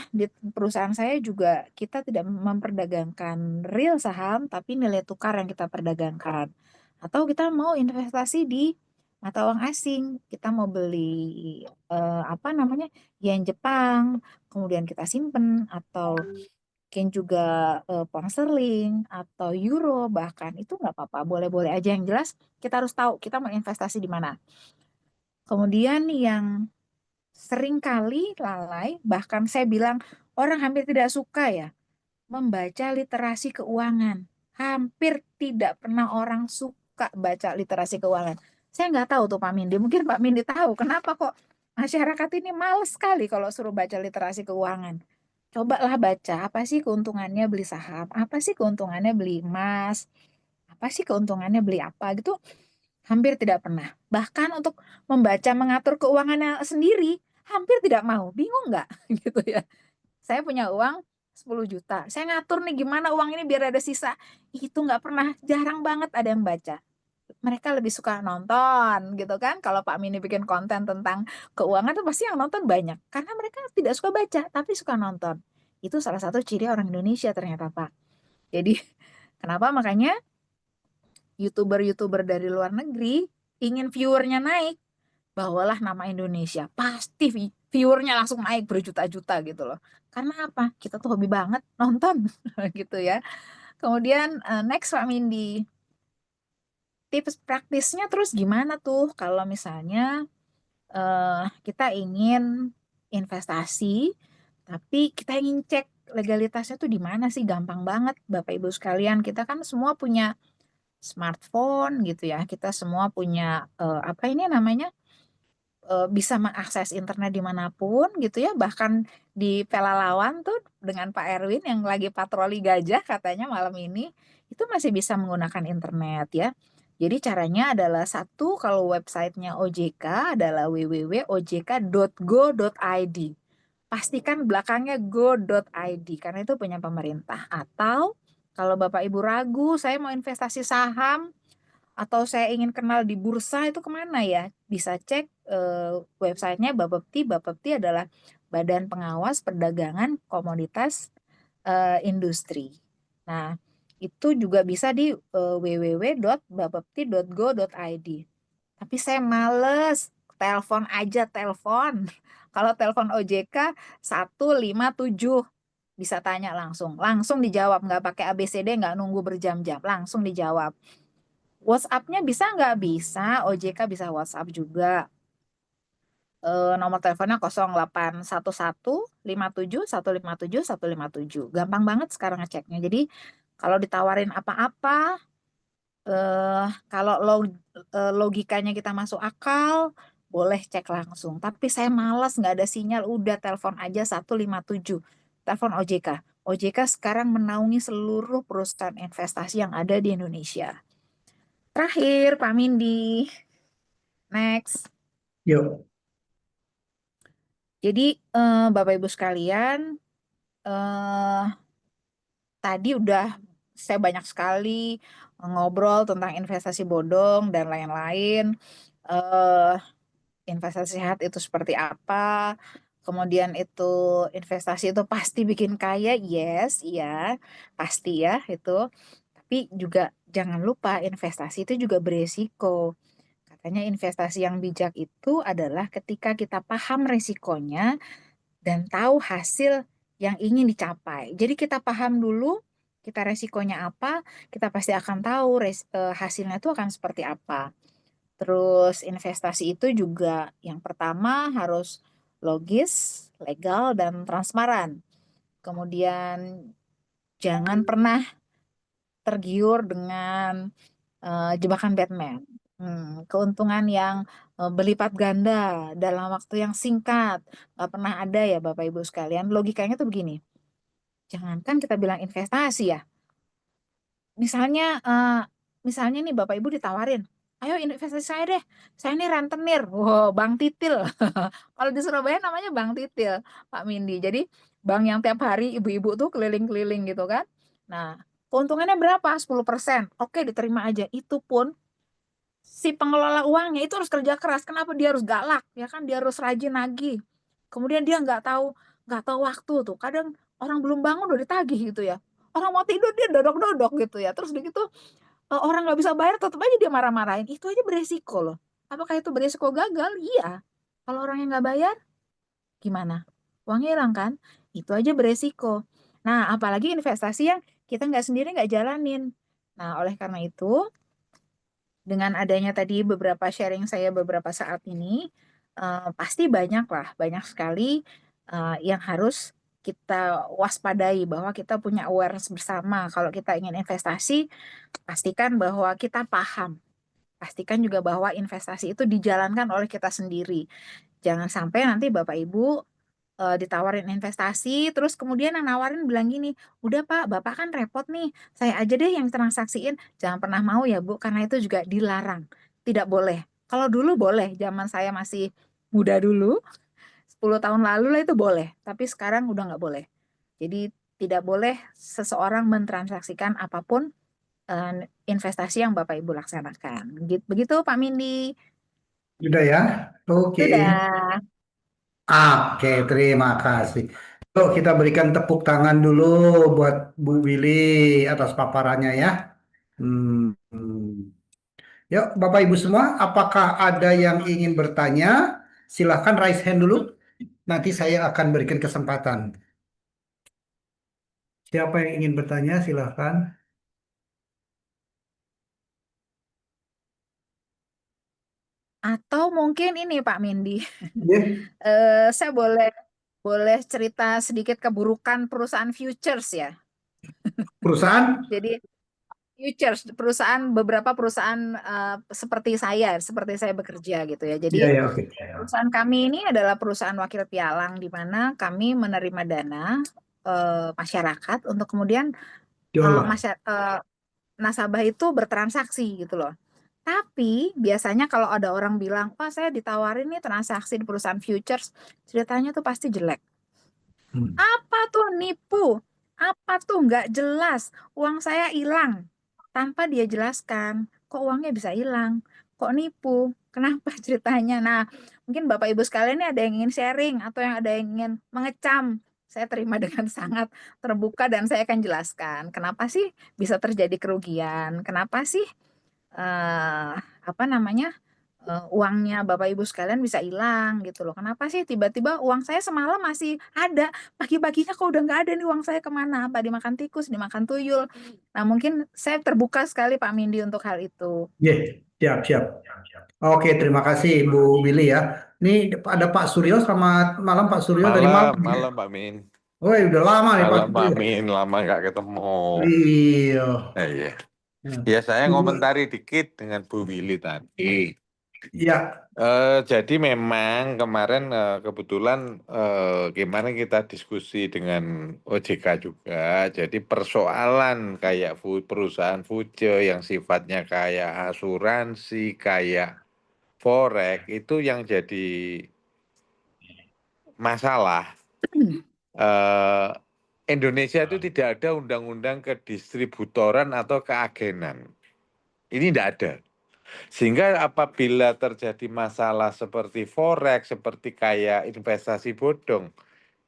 Di perusahaan saya juga kita tidak memperdagangkan real saham, tapi nilai tukar yang kita perdagangkan. Atau kita mau investasi di mata uang asing, kita mau beli apa namanya yen Jepang, kemudian kita simpen, atau mungkin juga pound sterling atau euro, bahkan itu nggak apa-apa, boleh-boleh aja. Yang jelas kita harus tahu kita mau investasi di mana. Kemudian yang sering kali lalai, bahkan saya bilang orang hampir tidak suka ya, membaca literasi keuangan. Hampir tidak pernah orang suka baca literasi keuangan. Saya nggak tahu tuh Pak Mindi, mungkin Pak Mindi tahu kenapa kok masyarakat ini males sekali kalau suruh baca literasi keuangan. Cobalah baca, apa sih keuntungannya beli saham, apa sih keuntungannya beli emas, apa sih keuntungannya beli apa gitu. Hampir tidak pernah. Bahkan untuk membaca mengatur keuangannya sendiri, hampir tidak mau. Bingung nggak? Gitu ya. Saya punya uang 10 juta. Saya ngatur nih gimana uang ini biar ada sisa. Itu nggak pernah. Jarang banget ada yang baca. Mereka lebih suka nonton gitu kan. Kalau Pak Mini bikin konten tentang keuangan tuh pasti yang nonton banyak. Karena mereka tidak suka baca, tapi suka nonton. Itu salah satu ciri orang Indonesia ternyata Pak. Jadi kenapa makanya YouTuber-YouTuber dari luar negeri ingin viewernya naik, bawalah nama Indonesia, pasti viewernya langsung naik berjuta-juta gitu loh. Karena apa? Kita tuh hobi banget nonton gitu ya. Kemudian next Pak Mindi, tips praktisnya terus gimana tuh kalau misalnya kita ingin investasi, tapi kita ingin cek legalitasnya tuh di mana sih? Gampang banget Bapak Ibu sekalian, kita kan semua punya smartphone gitu ya. Kita semua punya apa ini namanya? Bisa mengakses internet dimanapun gitu ya, bahkan di Pelalawan tuh dengan Pak Erwin yang lagi patroli gajah katanya malam ini itu masih bisa menggunakan internet ya. Jadi caranya adalah satu, kalau websitenya OJK adalah www.ojk.go.id. Pastikan belakangnya go.id karena itu punya pemerintah. Atau kalau Bapak Ibu ragu, saya mau investasi saham atau saya ingin kenal di bursa itu kemana ya? Bisa cek websitenya Bapepti. Bapepti adalah Badan Pengawas Perdagangan Komoditas Industri. Nah, itu juga bisa di www.bapepti.go.id. Tapi saya males, telepon aja telepon. Kalau telepon OJK 157 bisa tanya langsung, langsung dijawab, nggak pakai ABCD, nggak nunggu berjam-jam, langsung dijawab. WhatsApp-nya bisa nggak? Bisa, OJK bisa WhatsApp juga. Nomor teleponnya 0811 57 157 157 Gampang banget sekarang ngeceknya. Jadi kalau ditawarin apa-apa, kalau logikanya kita masuk akal, boleh cek langsung. Tapi saya malas, nggak ada sinyal, udah telepon aja 157. Telepon OJK. OJK sekarang menaungi seluruh perusahaan investasi yang ada di Indonesia. Terakhir, Pak Mindi. Next. Yuk. Jadi Bapak Ibu sekalian, eh, tadi udah saya banyak sekali ngobrol tentang investasi bodong dan lain-lain. Eh, Investasi sehat itu seperti apa? Kemudian itu investasi itu pasti bikin kaya, yes, iya, pasti ya itu. Tapi juga jangan lupa investasi itu juga beresiko. Katanya investasi yang bijak itu adalah ketika kita paham resikonya dan tahu hasil yang ingin dicapai. Jadi kita paham dulu kita resikonya apa, kita pasti akan tahu hasilnya itu akan seperti apa. Terus investasi itu juga yang pertama harus logis, legal, dan transparan. Kemudian jangan pernah tergiur dengan jebakan Batman. Keuntungan yang berlipat ganda dalam waktu yang singkat. Nggak pernah ada ya Bapak Ibu sekalian. Logikanya tuh begini. Jangankan kita bilang investasi ya. Misalnya, misalnya nih Bapak Ibu ditawarin, ayo investasi saya deh. Saya ini rentenir. Wow, Bang Titil. Kalau di Surabaya namanya Bang Titil, Pak Mindi. Jadi bank yang tiap hari ibu-ibu tuh keliling-keliling gitu kan. Nah, keuntungannya berapa? 10%. Oke, diterima aja. Itu pun si pengelola uangnya itu harus kerja keras. Kenapa dia harus galak? Ya kan dia harus rajin nagih. Kemudian dia nggak tahu nggak tahu waktu tuh. Kadang orang belum bangun udah ditagih gitu ya. Orang mau tidur dia dodok-dodok gitu ya. Terus begitu orang nggak bisa bayar tetap aja dia marah-marahin. Itu aja beresiko loh. Apakah itu beresiko gagal? Iya. Kalau orang yang nggak bayar, gimana? Uangnya hilang kan? Itu aja beresiko. Nah, apalagi investasi yang kita nggak sendiri nggak jalanin. Nah, oleh karena itu, dengan adanya tadi beberapa sharing saya beberapa saat ini, pasti banyak lah, banyak sekali yang harus kita waspadai bahwa kita punya awareness bersama. Kalau kita ingin investasi, pastikan bahwa kita paham. Pastikan juga bahwa investasi itu dijalankan oleh kita sendiri. Jangan sampai nanti Bapak Ibu ditawarin investasi, terus kemudian yang nawarin bilang gini, udah Pak, Bapak kan repot nih, saya aja deh yang transaksiin. Jangan pernah mau ya Bu, karena itu juga dilarang. Tidak boleh. Kalau dulu boleh, zaman saya masih muda dulu, 10 tahun lalu lah itu boleh, tapi sekarang udah nggak boleh. Jadi tidak boleh seseorang mentransaksikan apapun investasi yang Bapak Ibu laksanakan. Begitu Pak Mindi. Sudah ya? Oke. Sudah. Oke, terima kasih. Yuk kita berikan tepuk tangan dulu buat Bu Willy atas paparannya ya. Hmm. Yuk, Bapak Ibu semua, apakah ada yang ingin bertanya? Silahkan raise hand dulu. Nanti saya akan berikan kesempatan. Siapa yang ingin bertanya, silahkan. Atau mungkin ini Pak Mindi, Ya, saya boleh boleh cerita sedikit keburukan perusahaan futures ya. perusahaan? Jadi futures beberapa perusahaan seperti saya bekerja gitu ya. Jadi Iya, ya, oke. perusahaan kami ini adalah perusahaan wakil pialang di mana kami menerima dana masyarakat untuk kemudian Jual. nasabah itu bertransaksi gitu loh. Tapi biasanya kalau ada orang bilang, "Wah, saya ditawarin nih transaksi di perusahaan futures," ceritanya tuh pasti jelek. Hmm. Apa tuh nipu? Apa tuh nggak jelas? Uang saya hilang tanpa dia jelaskan. Kok uangnya bisa hilang? Kok nipu? Kenapa ceritanya? Nah, mungkin Bapak Ibu sekalian ini ada yang ingin sharing atau yang ada yang ingin mengecam. Saya terima dengan sangat terbuka dan saya akan jelaskan kenapa sih bisa terjadi kerugian. Kenapa sih apa namanya uangnya Bapak Ibu sekalian bisa hilang gitu loh. Kenapa sih tiba-tiba uang saya semalam masih ada, pagi-paginya kok udah nggak ada nih uang saya kemana? Apa dimakan tikus, dimakan tuyul? Nah mungkin saya terbuka sekali Pak Mindi untuk hal itu. Ya, siap, siap. Oke, terima kasih Bu Willy ya. Ini ada Pak Suryo, selamat malam Pak Suryo dari Malam, Malang ya. malam Pak Min. Oh, udah lama nih Pak Malam Pak Suryo. Min, lama nggak ketemu. Iya. Iya. Nah, Ya saya Bu, ngomentari dikit dengan Bu Willy tadi. ya, Jadi memang kemarin kebetulan gimana kita diskusi dengan OJK juga. Jadi persoalan kayak perusahaan Fuce yang sifatnya kayak asuransi, kayak forex itu yang jadi masalah. eh, Indonesia itu tidak ada undang-undang kedistributoran atau keagenan. Ini tidak ada. Sehingga apabila terjadi masalah seperti forex, seperti kayak investasi bodong,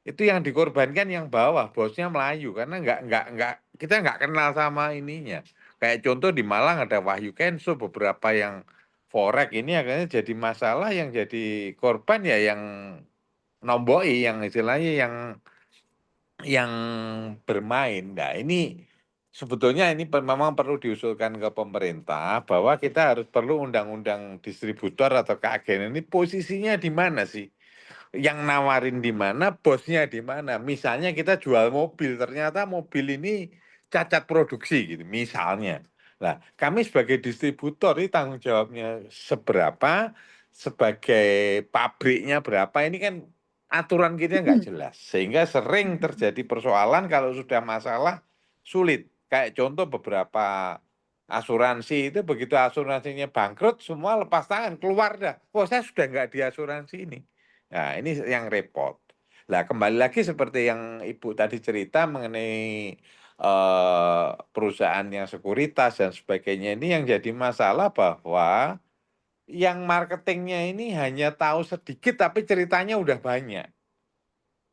itu yang dikorbankan yang bawah, bosnya Melayu karena nggak kita nggak kenal sama ininya. Kayak contoh di Malang ada Wahyu Kenso, beberapa yang forex ini akhirnya jadi masalah yang jadi korban ya yang nomboi, yang istilahnya yang bermain. Nah, ini sebetulnya ini memang perlu diusulkan ke pemerintah bahwa kita harus perlu undang-undang distributor atau keagenan ini posisinya di mana sih? Yang nawarin di mana, bosnya di mana? Misalnya kita jual mobil, ternyata mobil ini cacat produksi gitu, misalnya. Nah, kami sebagai distributor ini tanggung jawabnya seberapa, sebagai pabriknya berapa, ini kan aturan kita nggak jelas. Sehingga sering terjadi persoalan kalau sudah masalah sulit. Kayak contoh beberapa asuransi itu begitu asuransinya bangkrut, semua lepas tangan, keluar dah. Oh, saya sudah nggak di asuransi ini. Nah, ini yang repot. Nah, kembali lagi seperti yang Ibu tadi cerita mengenai perusahaan yang sekuritas dan sebagainya ini yang jadi masalah bahwa yang marketingnya ini hanya tahu sedikit tapi ceritanya udah banyak.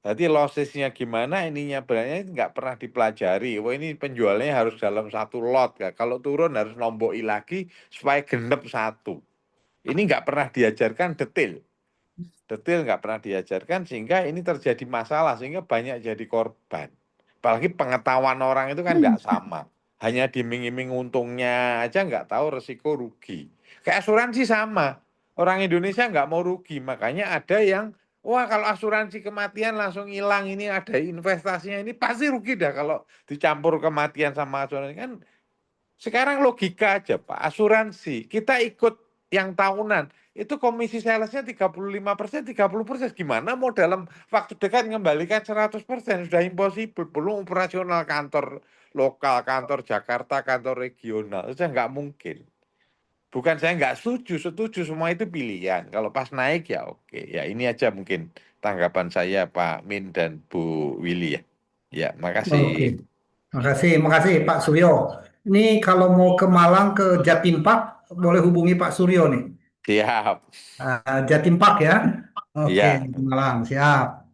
Berarti lossesnya gimana ininya berarti nggak pernah dipelajari. Wah ini penjualnya harus dalam satu lot. Kak. Kalau turun harus nomboi lagi supaya genep satu. Ini nggak pernah diajarkan detail. Detail nggak pernah diajarkan sehingga ini terjadi masalah. Sehingga banyak jadi korban. Apalagi pengetahuan orang itu kan nggak sama. Hanya diming-iming untungnya aja nggak tahu resiko rugi. Kayak asuransi sama. Orang Indonesia nggak mau rugi. Makanya ada yang wah kalau asuransi kematian langsung hilang ini ada investasinya ini pasti rugi dah kalau dicampur kematian sama asuransi kan sekarang logika aja Pak asuransi kita ikut yang tahunan itu komisi salesnya 35%, 30% gimana mau dalam waktu dekat mengembalikan 100% sudah impossible belum operasional kantor lokal, kantor Jakarta, kantor regional itu nggak mungkin. Bukan saya nggak setuju, setuju semua itu pilihan. Kalau pas naik ya oke. Ya ini aja mungkin tanggapan saya Pak Min dan Bu Willy ya. Ya, Oke, makasih. makasih Pak Suryo. Ini kalau mau ke Malang ke Jatim Park, boleh hubungi Pak Suryo nih. Siap. Jatim Park ya. Oke, Iya. di Malang, siap.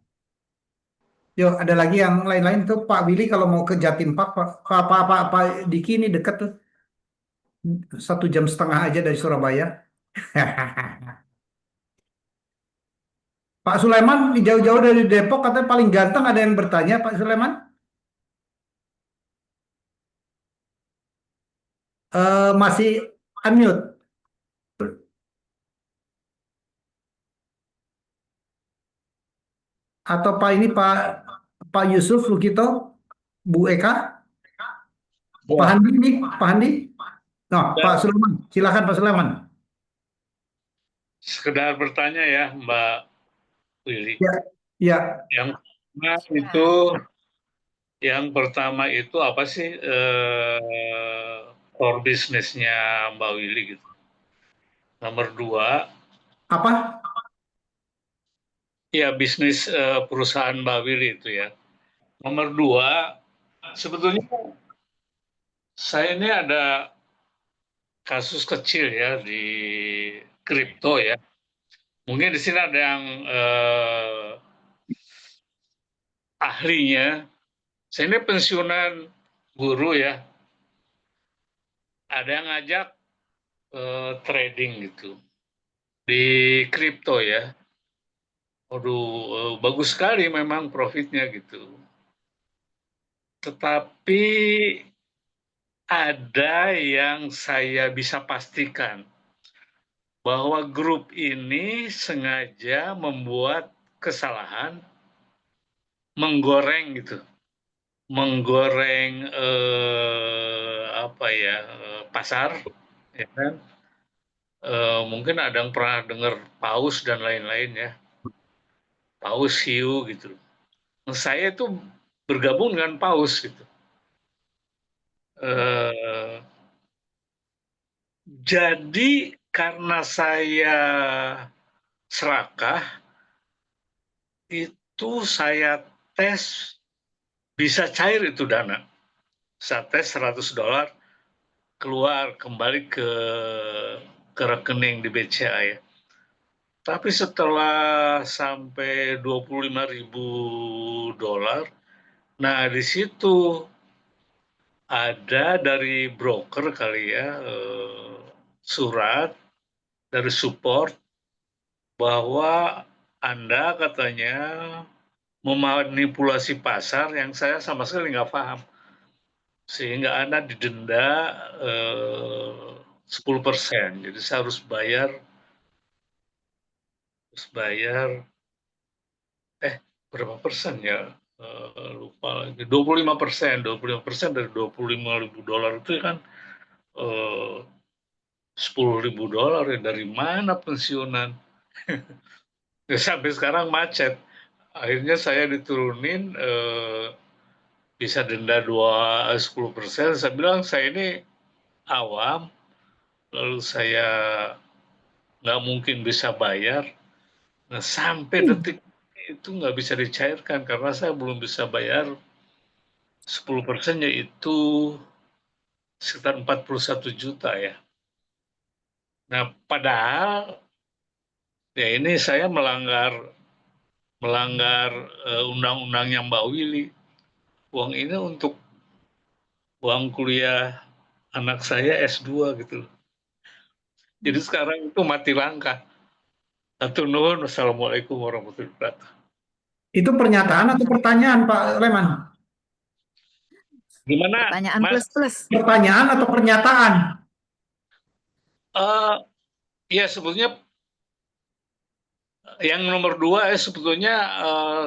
Yuk, ada lagi yang lain-lain tuh Pak Willy kalau mau ke Jatim Park, Pak Diki ini dekat tuh, 1,5 jam aja dari Surabaya. Pak Sulaiman jauh-jauh dari Depok katanya paling ganteng ada yang bertanya Pak Sulaiman. Masih unmute atau Pak ini Pak Yusuf Lukito, Bu Eka, Pak Ya, Handi nih, Pak Handi. Nah, Pak dan Sulaiman, silakan Pak Sulaiman. sekedar bertanya ya, Mbak Willy. Ya, ya. Yang pertama itu, Siap. yang pertama itu apa sih core bisnisnya Mbak Willy gitu. Nomor dua, Apa? ya bisnis perusahaan Mbak Willy itu ya. Nomor dua, sebetulnya saya ini ada kasus kecil ya di kripto ya. Mungkin di sini ada yang ahlinya. Saya ini pensiunan guru ya. Ada yang ngajak trading gitu di kripto ya. Waduh, bagus sekali memang profitnya gitu. Tetapi ada yang saya bisa pastikan bahwa grup ini sengaja membuat kesalahan menggoreng gitu, menggoreng apa ya pasar, ya kan? Mungkin ada yang pernah dengar paus dan lain-lain ya, paus hiu gitu. Saya itu bergabung dengan paus gitu. Eh, jadi karena saya serakah, itu saya tes bisa cair itu dana. Saya tes $100 keluar kembali ke rekening di BCA ya. Tapi setelah sampai $25.000, nah di situ ada dari broker kali ya surat dari support bahwa Anda katanya memanipulasi pasar yang saya sama sekali nggak paham. Sehingga Anda didenda 10%. Jadi saya harus bayar berapa persen ya? Lupa lagi. 25%. 25% dari $25.000 itu kan $10.000 ya dari mana pensiunan? Ya, sampai sekarang macet. Akhirnya saya diturunin bisa denda 10%. Saya bilang saya ini awam, lalu saya nggak mungkin bisa bayar. Nah, sampai detik itu nggak bisa dicairkan karena saya belum bisa bayar 10%, yaitu sekitar 41 juta ya. Nah, padahal ya ini saya melanggar melanggar undang-undangnya Mbak Willy. Uang ini untuk uang kuliah anak saya S2 gitu loh. Jadi sekarang itu mati langkah. Atur nuhun, wassalamualaikum warahmatullahi wabarakatuh. Itu pernyataan atau pertanyaan, Pak Leman? Gimana, Pertanyaan Mas? plus. Pertanyaan atau pernyataan? Ya sebetulnya yang nomor 2 sebetulnya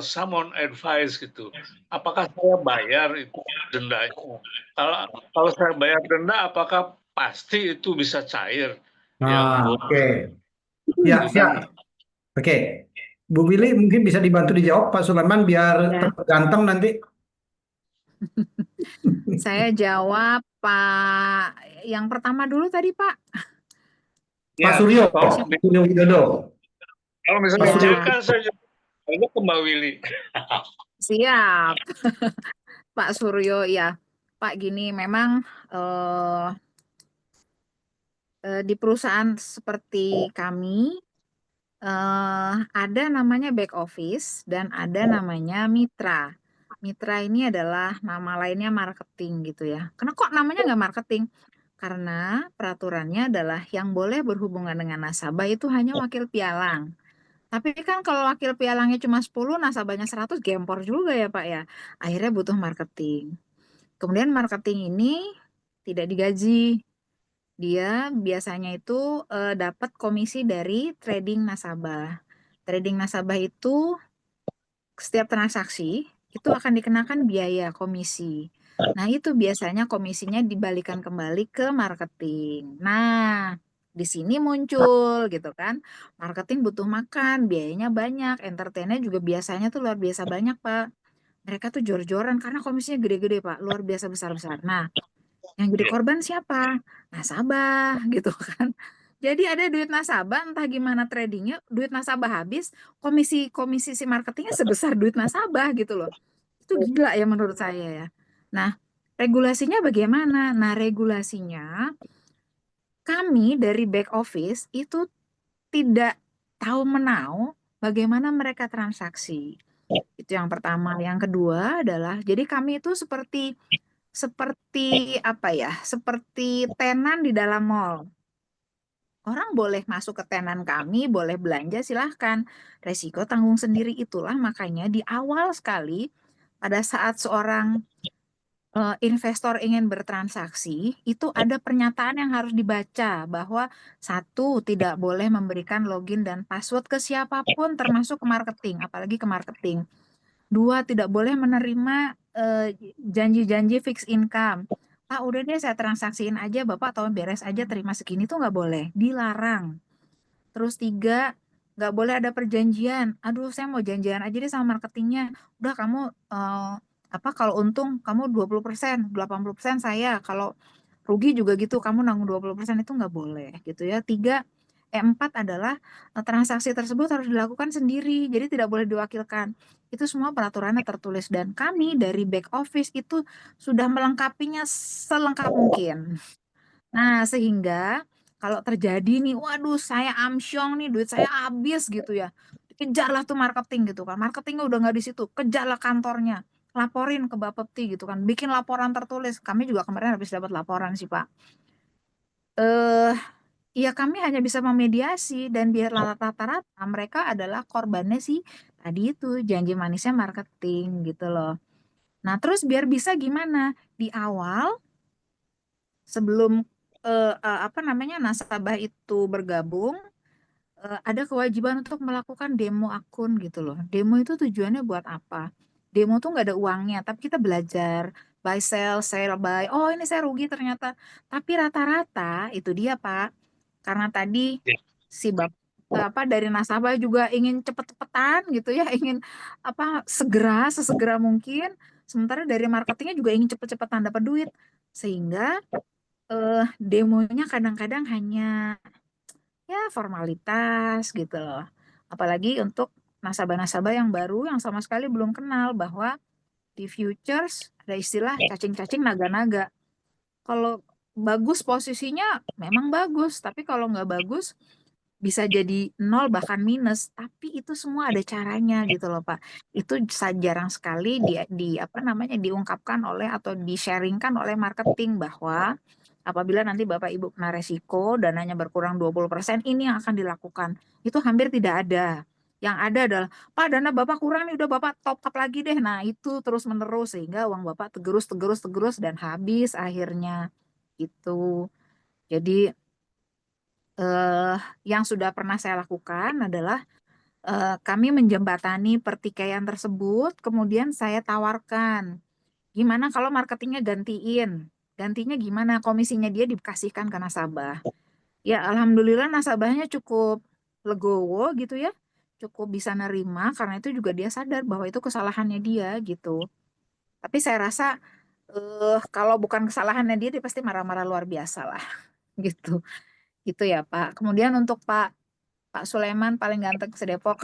someone advice gitu. Apakah saya bayar itu dendanya? Kalau saya bayar denda, apakah pasti itu bisa cair? Yang Nah, buat oke. Ya, itu siap. tadi. Oke. Bu Willy mungkin bisa dibantu dijawab, Pak Sulaiman, biar Ya, terganteng nanti. saya jawab Pak. Yang pertama dulu tadi Pak. Pak Ya, Suryo, tolong Suryo Widodo. kalau misalnya Pak Suryo. Ya, dicarikan saya ke Mbak Willy. siap. Pak Suryo, ya. Pak gini, memang eh, di perusahaan seperti kami ada namanya back office dan ada namanya mitra. Mitra ini adalah nama lainnya marketing gitu ya. Karena kok namanya nggak marketing? Karena peraturannya adalah yang boleh berhubungan dengan nasabah itu hanya wakil pialang. Tapi kan kalau wakil pialangnya cuma 10, nasabahnya 100, gempor juga ya Pak ya. Akhirnya butuh marketing. Kemudian marketing ini tidak digaji. Dia biasanya itu dapat komisi dari trading nasabah. Trading nasabah itu setiap transaksi itu akan dikenakan biaya komisi. Nah, itu biasanya komisinya dibalikan kembali ke marketing. Nah, di sini muncul gitu kan. Marketing butuh makan, biayanya banyak, entertainnya juga biasanya tuh luar biasa banyak, Pak. Mereka tuh jor-joran karena komisinya gede-gede, Pak, luar biasa besar-besar. Nah, yang jadi Ya, korban siapa? Nasabah gitu kan. Jadi ada duit nasabah, entah gimana tradingnya, duit nasabah habis, komisi-komisi si marketingnya sebesar duit nasabah gitu loh. Itu gila ya menurut saya ya. Nah, regulasinya bagaimana? Nah, regulasinya kami dari back office itu tidak tahu menau bagaimana mereka transaksi. Itu yang pertama. Yang kedua adalah jadi kami itu seperti seperti apa ya? Seperti tenan di dalam mall. Orang boleh masuk ke tenan kami, boleh belanja silahkan. Resiko tanggung sendiri, itulah makanya di awal sekali pada saat seorang investor ingin bertransaksi, itu ada pernyataan yang harus dibaca bahwa satu, tidak boleh memberikan login dan password ke siapapun termasuk ke marketing, apalagi ke marketing. Dua, tidak boleh menerima janji-janji fixed income. Pak, udah deh saya transaksiin aja, Bapak tahu beres aja terima segini tuh nggak boleh, dilarang. Terus tiga, nggak boleh ada perjanjian. Aduh, saya mau janjian aja deh sama marketingnya. Udah kamu apa kalau untung kamu 20%, 80% saya. Kalau rugi juga gitu, kamu nanggung 20% itu nggak boleh gitu ya. Empat adalah transaksi tersebut harus dilakukan sendiri, jadi tidak boleh diwakilkan. Itu semua peraturannya tertulis dan kami dari back office itu sudah melengkapinya selengkap mungkin. Nah, sehingga kalau terjadi nih, waduh saya amsyong nih, duit saya habis gitu ya. Kejarlah tuh marketing gitu kan. Marketingnya udah nggak di situ, kejarlah kantornya. Laporin ke Bapepti gitu kan. Bikin laporan tertulis. Kami juga kemarin habis dapat laporan sih, Pak. Eh, ya kami hanya bisa memediasi dan biar rata-rata mereka adalah korbannya sih tadi itu janji manisnya marketing gitu loh. Nah, terus biar bisa gimana? Di awal sebelum apa namanya nasabah itu bergabung ada kewajiban untuk melakukan demo akun gitu loh. Demo itu tujuannya buat apa? Demo tuh nggak ada uangnya, tapi kita belajar buy sell, sell buy. Oh ini saya rugi ternyata. Tapi rata-rata itu dia Pak, karena tadi ya. si apa dari nasabah juga ingin cepet-cepetan gitu ya, ingin apa sesegera mungkin. Sementara dari marketingnya juga ingin cepet-cepetan dapat duit, sehingga demonya kadang-kadang hanya ya formalitas gitu loh. Apalagi untuk nasabah-nasabah yang baru yang sama sekali belum kenal bahwa di futures ada istilah cacing-cacing naga-naga. Kalau bagus posisinya memang bagus, tapi kalau nggak bagus bisa jadi nol bahkan minus, tapi itu semua ada caranya gitu loh Pak. Itu jarang sekali di apa namanya diungkapkan oleh atau di-sharingkan oleh marketing bahwa apabila nanti Bapak Ibu kena resiko dananya berkurang 20%, ini yang akan dilakukan. Itu hampir tidak ada. Yang ada adalah, Pak dana Bapak kurang nih, udah Bapak top up lagi deh. Nah itu terus menerus sehingga uang Bapak tergerus dan habis akhirnya gitu. Jadi yang sudah pernah saya lakukan adalah kami menjembatani pertikaian tersebut, kemudian saya tawarkan, gimana kalau marketingnya gantiin? Gantinya gimana? Komisinya dia dikasihkan ke nasabah. Ya, alhamdulillah nasabahnya cukup legowo gitu ya, cukup bisa nerima karena itu juga dia sadar bahwa itu kesalahannya dia gitu. Tapi saya rasa kalau bukan kesalahannya dia pasti marah-marah luar biasa lah gitu. Gitu ya Pak. Kemudian untuk Pak Sulaiman paling ganteng se-Depok.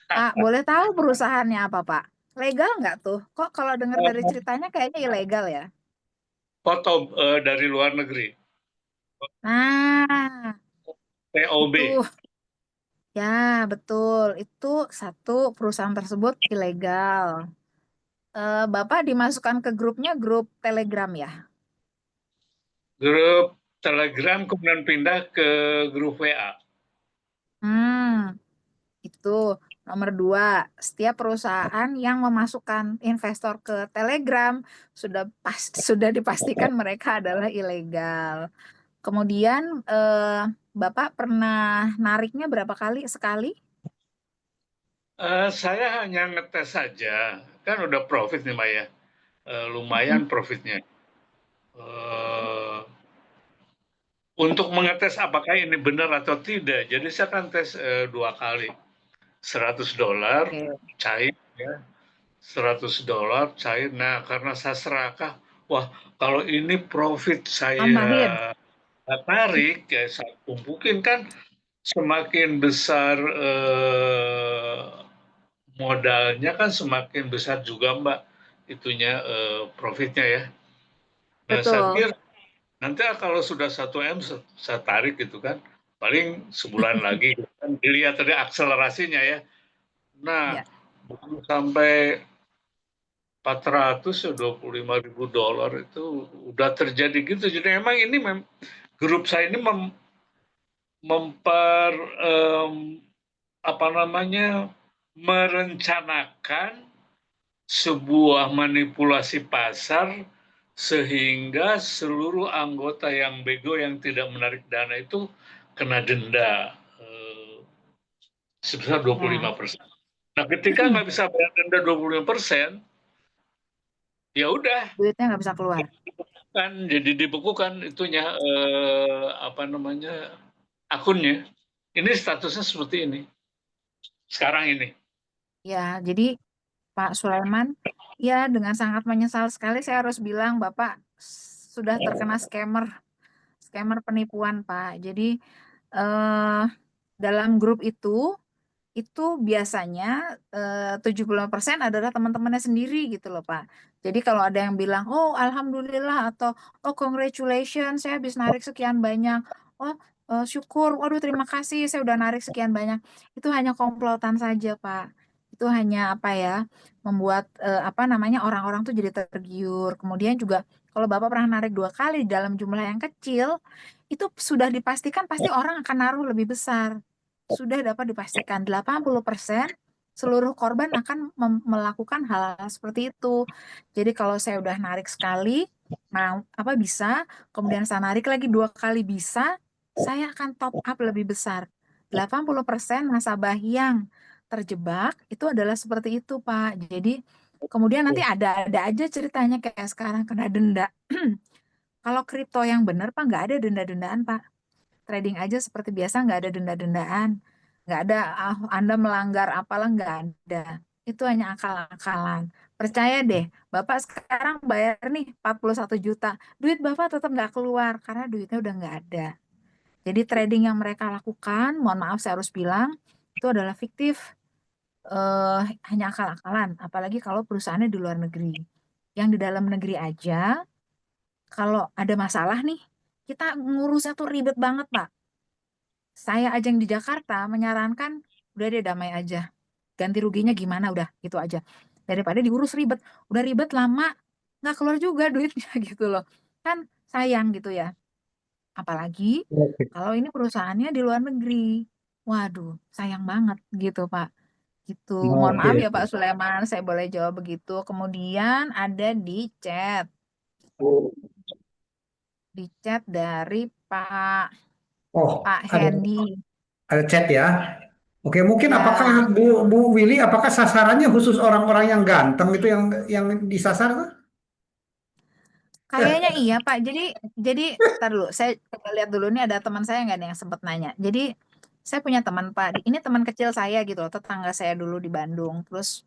Pak, boleh tahu perusahaannya apa Pak? Legal nggak tuh? Kok kalau dengar dari ceritanya kayaknya ilegal ya? Foto dari luar negeri, Nah, TOB. itu ya betul. Itu satu perusahaan tersebut ilegal. Bapak dimasukkan ke grupnya grup Telegram ya? Grup Telegram kemudian pindah ke grup WA. Itu nomor dua. Setiap perusahaan yang memasukkan investor ke Telegram sudah dipastikan mereka adalah ilegal. Kemudian Bapak pernah nariknya berapa kali? Sekali? Saya hanya ngetes saja, kan udah profit nih Maya, lumayan profitnya. Untuk mengetes apakah ini benar atau tidak, jadi saya kan tes 2 kali, $100 Oke. cair ya, $100 cair. Nah, karena saya serakah, wah kalau ini profit Tambahin. saya tarik, ya saya tumpukin kan semakin besar modalnya kan semakin besar juga Mbak itunya profitnya ya. Nah, saya Betul. pikir nanti kalau sudah 1 M saya tarik gitu kan, paling sebulan lagi gitu kan, dilihat tadi akselerasinya ya. Nah, Ya, begitu sampai 400 ya $25.000 itu udah terjadi gitu. Jadi emang ini grup saya ini memper apa namanya merencanakan sebuah manipulasi pasar sehingga seluruh anggota yang bego yang tidak menarik dana itu kena denda sebesar ya. 25%. Nah, ketika nggak bisa bayar denda 25%, ya udah Duitnya nggak bisa keluar. kan jadi dibekukan itunya apa namanya akunnya. Ini statusnya seperti ini sekarang ini. Ya, jadi Pak Sulaiman, ya dengan sangat menyesal sekali saya harus bilang Bapak sudah terkena scammer penipuan Pak. Jadi eh, dalam grup itu biasanya 75% adalah teman-temannya sendiri gitu loh Pak. Jadi kalau ada yang bilang, oh alhamdulillah atau oh congratulations saya habis narik sekian banyak. Oh syukur, waduh terima kasih saya udah narik sekian banyak. Itu hanya komplotan saja Pak. Itu hanya apa ya, membuat apa namanya orang-orang tuh jadi tergiur. Kemudian juga kalau Bapak pernah narik 2 kali dalam jumlah yang kecil, itu sudah dipastikan pasti orang akan naruh lebih besar. Sudah dapat dipastikan 80% seluruh korban akan melakukan hal-hal seperti itu. Jadi kalau saya udah narik sekali, nah apa bisa, kemudian saya narik lagi 2 kali bisa, saya akan top up lebih besar. 80% nasabah yang terjebak itu adalah seperti itu, Pak. Jadi kemudian nanti ada aja ceritanya kayak sekarang kena denda. Kalau kripto yang benar, Pak, nggak ada denda-dendaan, Pak. Trading aja seperti biasa nggak ada denda-dendaan, nggak ada Anda melanggar apalah nggak ada. Itu hanya akal-akalan. Percaya deh, Bapak sekarang bayar nih 41 juta, duit Bapak tetap nggak keluar karena duitnya udah nggak ada. Jadi trading yang mereka lakukan, mohon maaf saya harus bilang, itu adalah fiktif, hanya akal-akalan. Apalagi kalau perusahaannya di luar negeri. Yang di dalam negeri aja, kalau ada masalah nih, kita ngurusnya tuh ribet banget, Pak. saya aja yang di Jakarta menyarankan udah deh damai aja. Ganti ruginya gimana udah gitu aja. Daripada diurus ribet. Udah ribet lama nggak keluar juga duitnya gitu loh. Kan sayang gitu ya. Apalagi Oke. kalau ini perusahaannya di luar negeri. Waduh, sayang banget gitu, Pak. Gitu. Mohon maaf Oke. ya Pak Sulaiman, saya boleh jawab begitu. Kemudian ada di chat dari Pak Oh, Pak Hendy. ada chat ya. Oke, mungkin apakah Ya, Bu Willy, apakah sasarannya khusus orang-orang yang ganteng itu yang disasar tuh? kayaknya iya Pak. Jadi tar dulu, saya coba lihat dulu nih ada teman saya nggak nih yang sempat nanya. Jadi saya punya teman Pak, ini teman kecil saya gitu loh, tetangga saya dulu di Bandung. Terus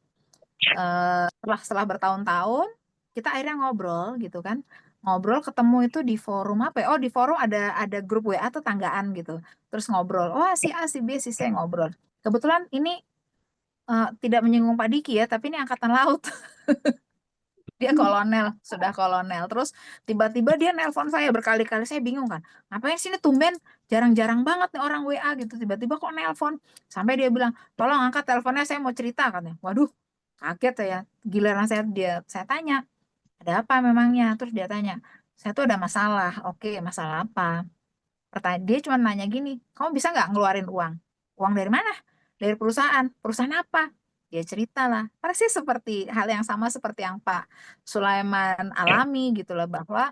setelah bertahun-tahun kita akhirnya ngobrol gitu kan. Ngobrol ketemu itu di forum apa ya? Oh, di forum ada grup WA tetanggaan gitu. Terus ngobrol. Oh, si A, si B, si C ngobrol. Kebetulan ini tidak menyinggung Pak Diki ya, tapi ini angkatan laut. Dia kolonel, sudah kolonel. Terus tiba-tiba dia nelpon saya berkali-kali. Saya bingung kan. Ngapain sini tumben? Jarang-jarang banget nih orang WA gitu. Tiba-tiba kok nelpon. Sampai dia bilang, tolong angkat teleponnya, saya mau cerita katanya. Waduh, kaget saya. Giliran saya tanya, ada apa memangnya? Terus dia tanya, saya tuh ada masalah. Oke, masalah apa? Pertanyaan dia cuma nanya gini, kamu bisa nggak ngeluarin uang? Uang dari mana? Dari perusahaan. Perusahaan apa? Dia ceritalah. Persis seperti hal yang sama seperti yang Pak Sulaiman alami gitu loh, bahwa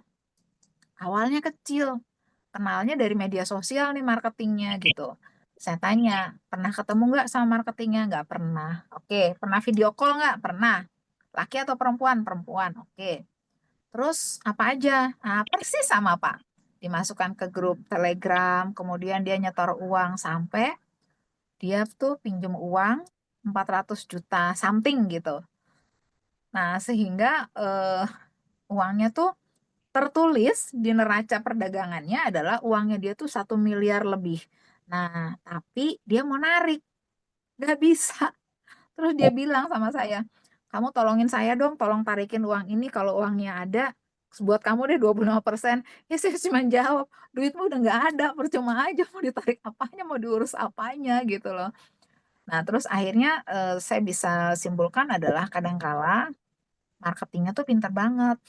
awalnya kecil, kenalnya dari media sosial nih marketingnya gitu. Saya tanya, pernah ketemu nggak sama marketingnya? Nggak pernah. Oke, pernah video call nggak? Pernah. Laki atau perempuan? Perempuan. Oke. Terus apa aja? Nah, persis sama Pak. Dimasukkan ke grup Telegram, kemudian dia nyetor uang sampai dia tuh pinjem uang 400 juta something gitu. Nah, sehingga uangnya tuh tertulis di neraca perdagangannya adalah uangnya dia tuh 1 miliar lebih. Nah, tapi dia mau narik, nggak bisa. Terus dia bilang sama saya, kamu tolongin saya dong, tolong tarikin uang ini kalau uangnya ada, buat kamu deh 25%. Ya saya cuma jawab, duitmu udah nggak ada, percuma aja mau ditarik apanya, mau diurus apanya gitu loh. Nah terus akhirnya saya bisa simpulkan adalah kadangkala marketingnya tuh pintar banget.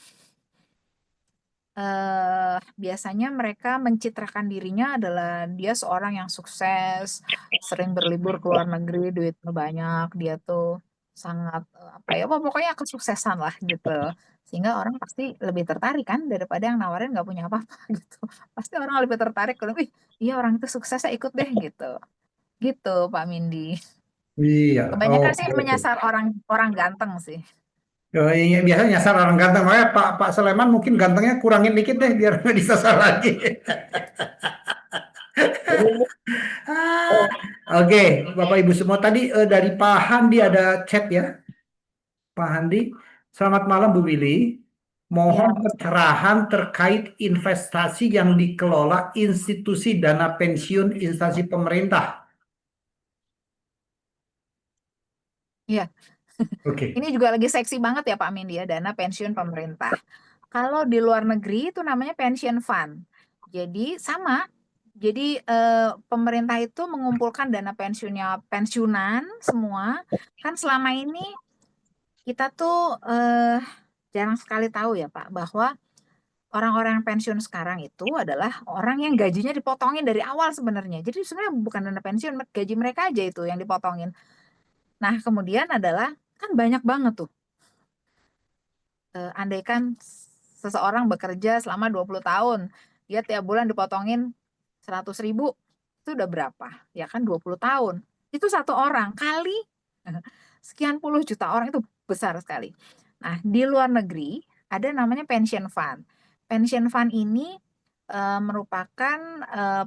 Biasanya mereka mencitrakan dirinya adalah dia seorang yang sukses, sering berlibur ke luar negeri, duitnya banyak, dia tuh sangat apa ya, pokoknya kesuksesan lah gitu. Sehingga orang pasti lebih tertarik kan daripada yang nawarin nggak punya apa-apa gitu. Pasti orang lebih tertarik kalau, wih, iya orang itu sukses, saya ikut deh gitu. Gitu Pak Mindi. Iya, Kebanyakan oke, sih oke. menyasar orang orang ganteng sih. Oh, iya, biasanya nyasar orang ganteng. Makanya Pak Sleman mungkin gantengnya kurangin dikit deh biar nggak disasar lagi. Ah, oke, Bapak Ibu semua tadi dari Pak Handi ada chat ya, Pak Handi. Selamat malam Bu Willy. Mohon Ya, pencerahan terkait investasi yang dikelola institusi dana pensiun instansi pemerintah. ya. Oke. Ini juga lagi seksi banget ya Pak Mindi ya, dana pensiun pemerintah. Kalau di luar negeri itu namanya pension fund. Jadi sama. Jadi pemerintah itu mengumpulkan dana pensiunnya pensiunan semua. Kan selama ini kita tuh jarang sekali tahu ya Pak bahwa orang-orang yang pensiun sekarang itu adalah orang yang gajinya dipotongin dari awal sebenarnya. Jadi sebenarnya bukan dana pensiun, gaji mereka aja itu yang dipotongin. Nah, kemudian adalah kan banyak banget tuh andaikan seseorang bekerja selama 20 tahun, dia tiap bulan dipotongin 100.000, itu udah berapa? Ya kan 20 tahun. Itu satu orang kali sekian puluh juta orang, itu besar sekali. Nah, di luar negeri ada namanya pension fund. Pension fund ini merupakan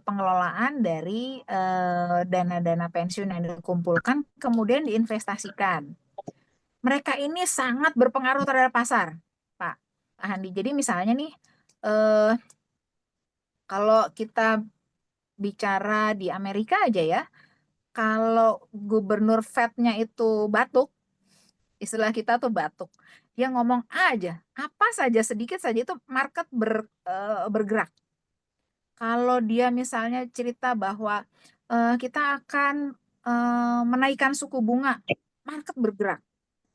pengelolaan dari dana-dana pensiun yang dikumpulkan kemudian diinvestasikan. Mereka ini sangat berpengaruh terhadap pasar, Pak Handi. Jadi misalnya nih, eh, kalau kita bicara di Amerika aja ya, kalau gubernur Fed-nya itu batuk, istilah kita tuh batuk, dia ngomong aja, apa saja sedikit saja itu market bergerak. Kalau dia misalnya cerita bahwa kita akan menaikkan suku bunga, market bergerak.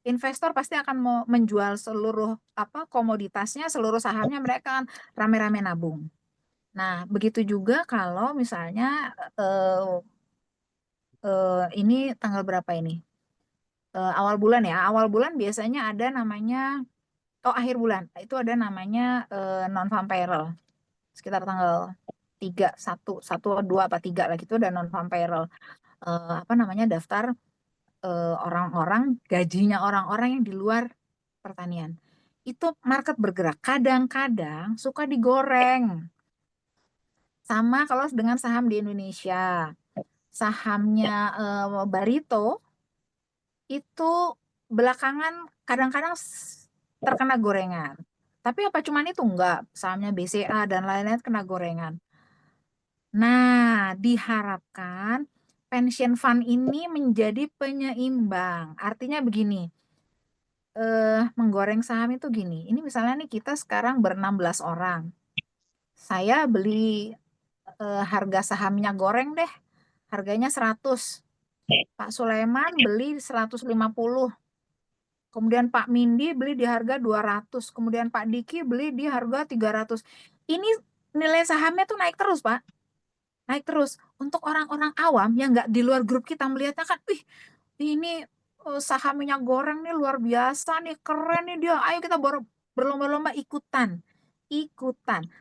Investor pasti akan mau menjual seluruh komoditasnya, seluruh sahamnya, mereka akan rame-rame nabung. Nah, begitu juga kalau misalnya ini tanggal berapa ini? Awal bulan ya. Awal bulan biasanya ada namanya akhir bulan. Itu ada namanya non farm payroll. Sekitar tanggal 3, 1, 2 apa 3 lah gitu, ada non farm payroll. Daftar orang-orang, gajinya orang-orang yang di luar pertanian. Itu market bergerak. Kadang-kadang suka digoreng. Sama kalau dengan saham di Indonesia. Sahamnya Barito itu belakangan kadang-kadang terkena gorengan. Tapi apa cuman itu? Enggak. Sahamnya BCA dan lain-lain kena gorengan. Nah, diharapkan pension fund ini menjadi penyeimbang. Artinya begini, menggoreng saham itu gini. Ini misalnya nih kita sekarang ber-16 orang. Saya beli harga saham minyak goreng deh. Harganya 100. Pak Sulaiman beli 150. Kemudian Pak Mindi beli di harga 200. Kemudian Pak Diki beli di harga 300. Ini nilai sahamnya tuh naik terus, Pak. Naik terus. Untuk orang-orang awam yang nggak di luar grup kita melihatnya kan, ini saham minyak goreng nih luar biasa nih, keren nih dia. Ayo kita berlomba-lomba ikutan.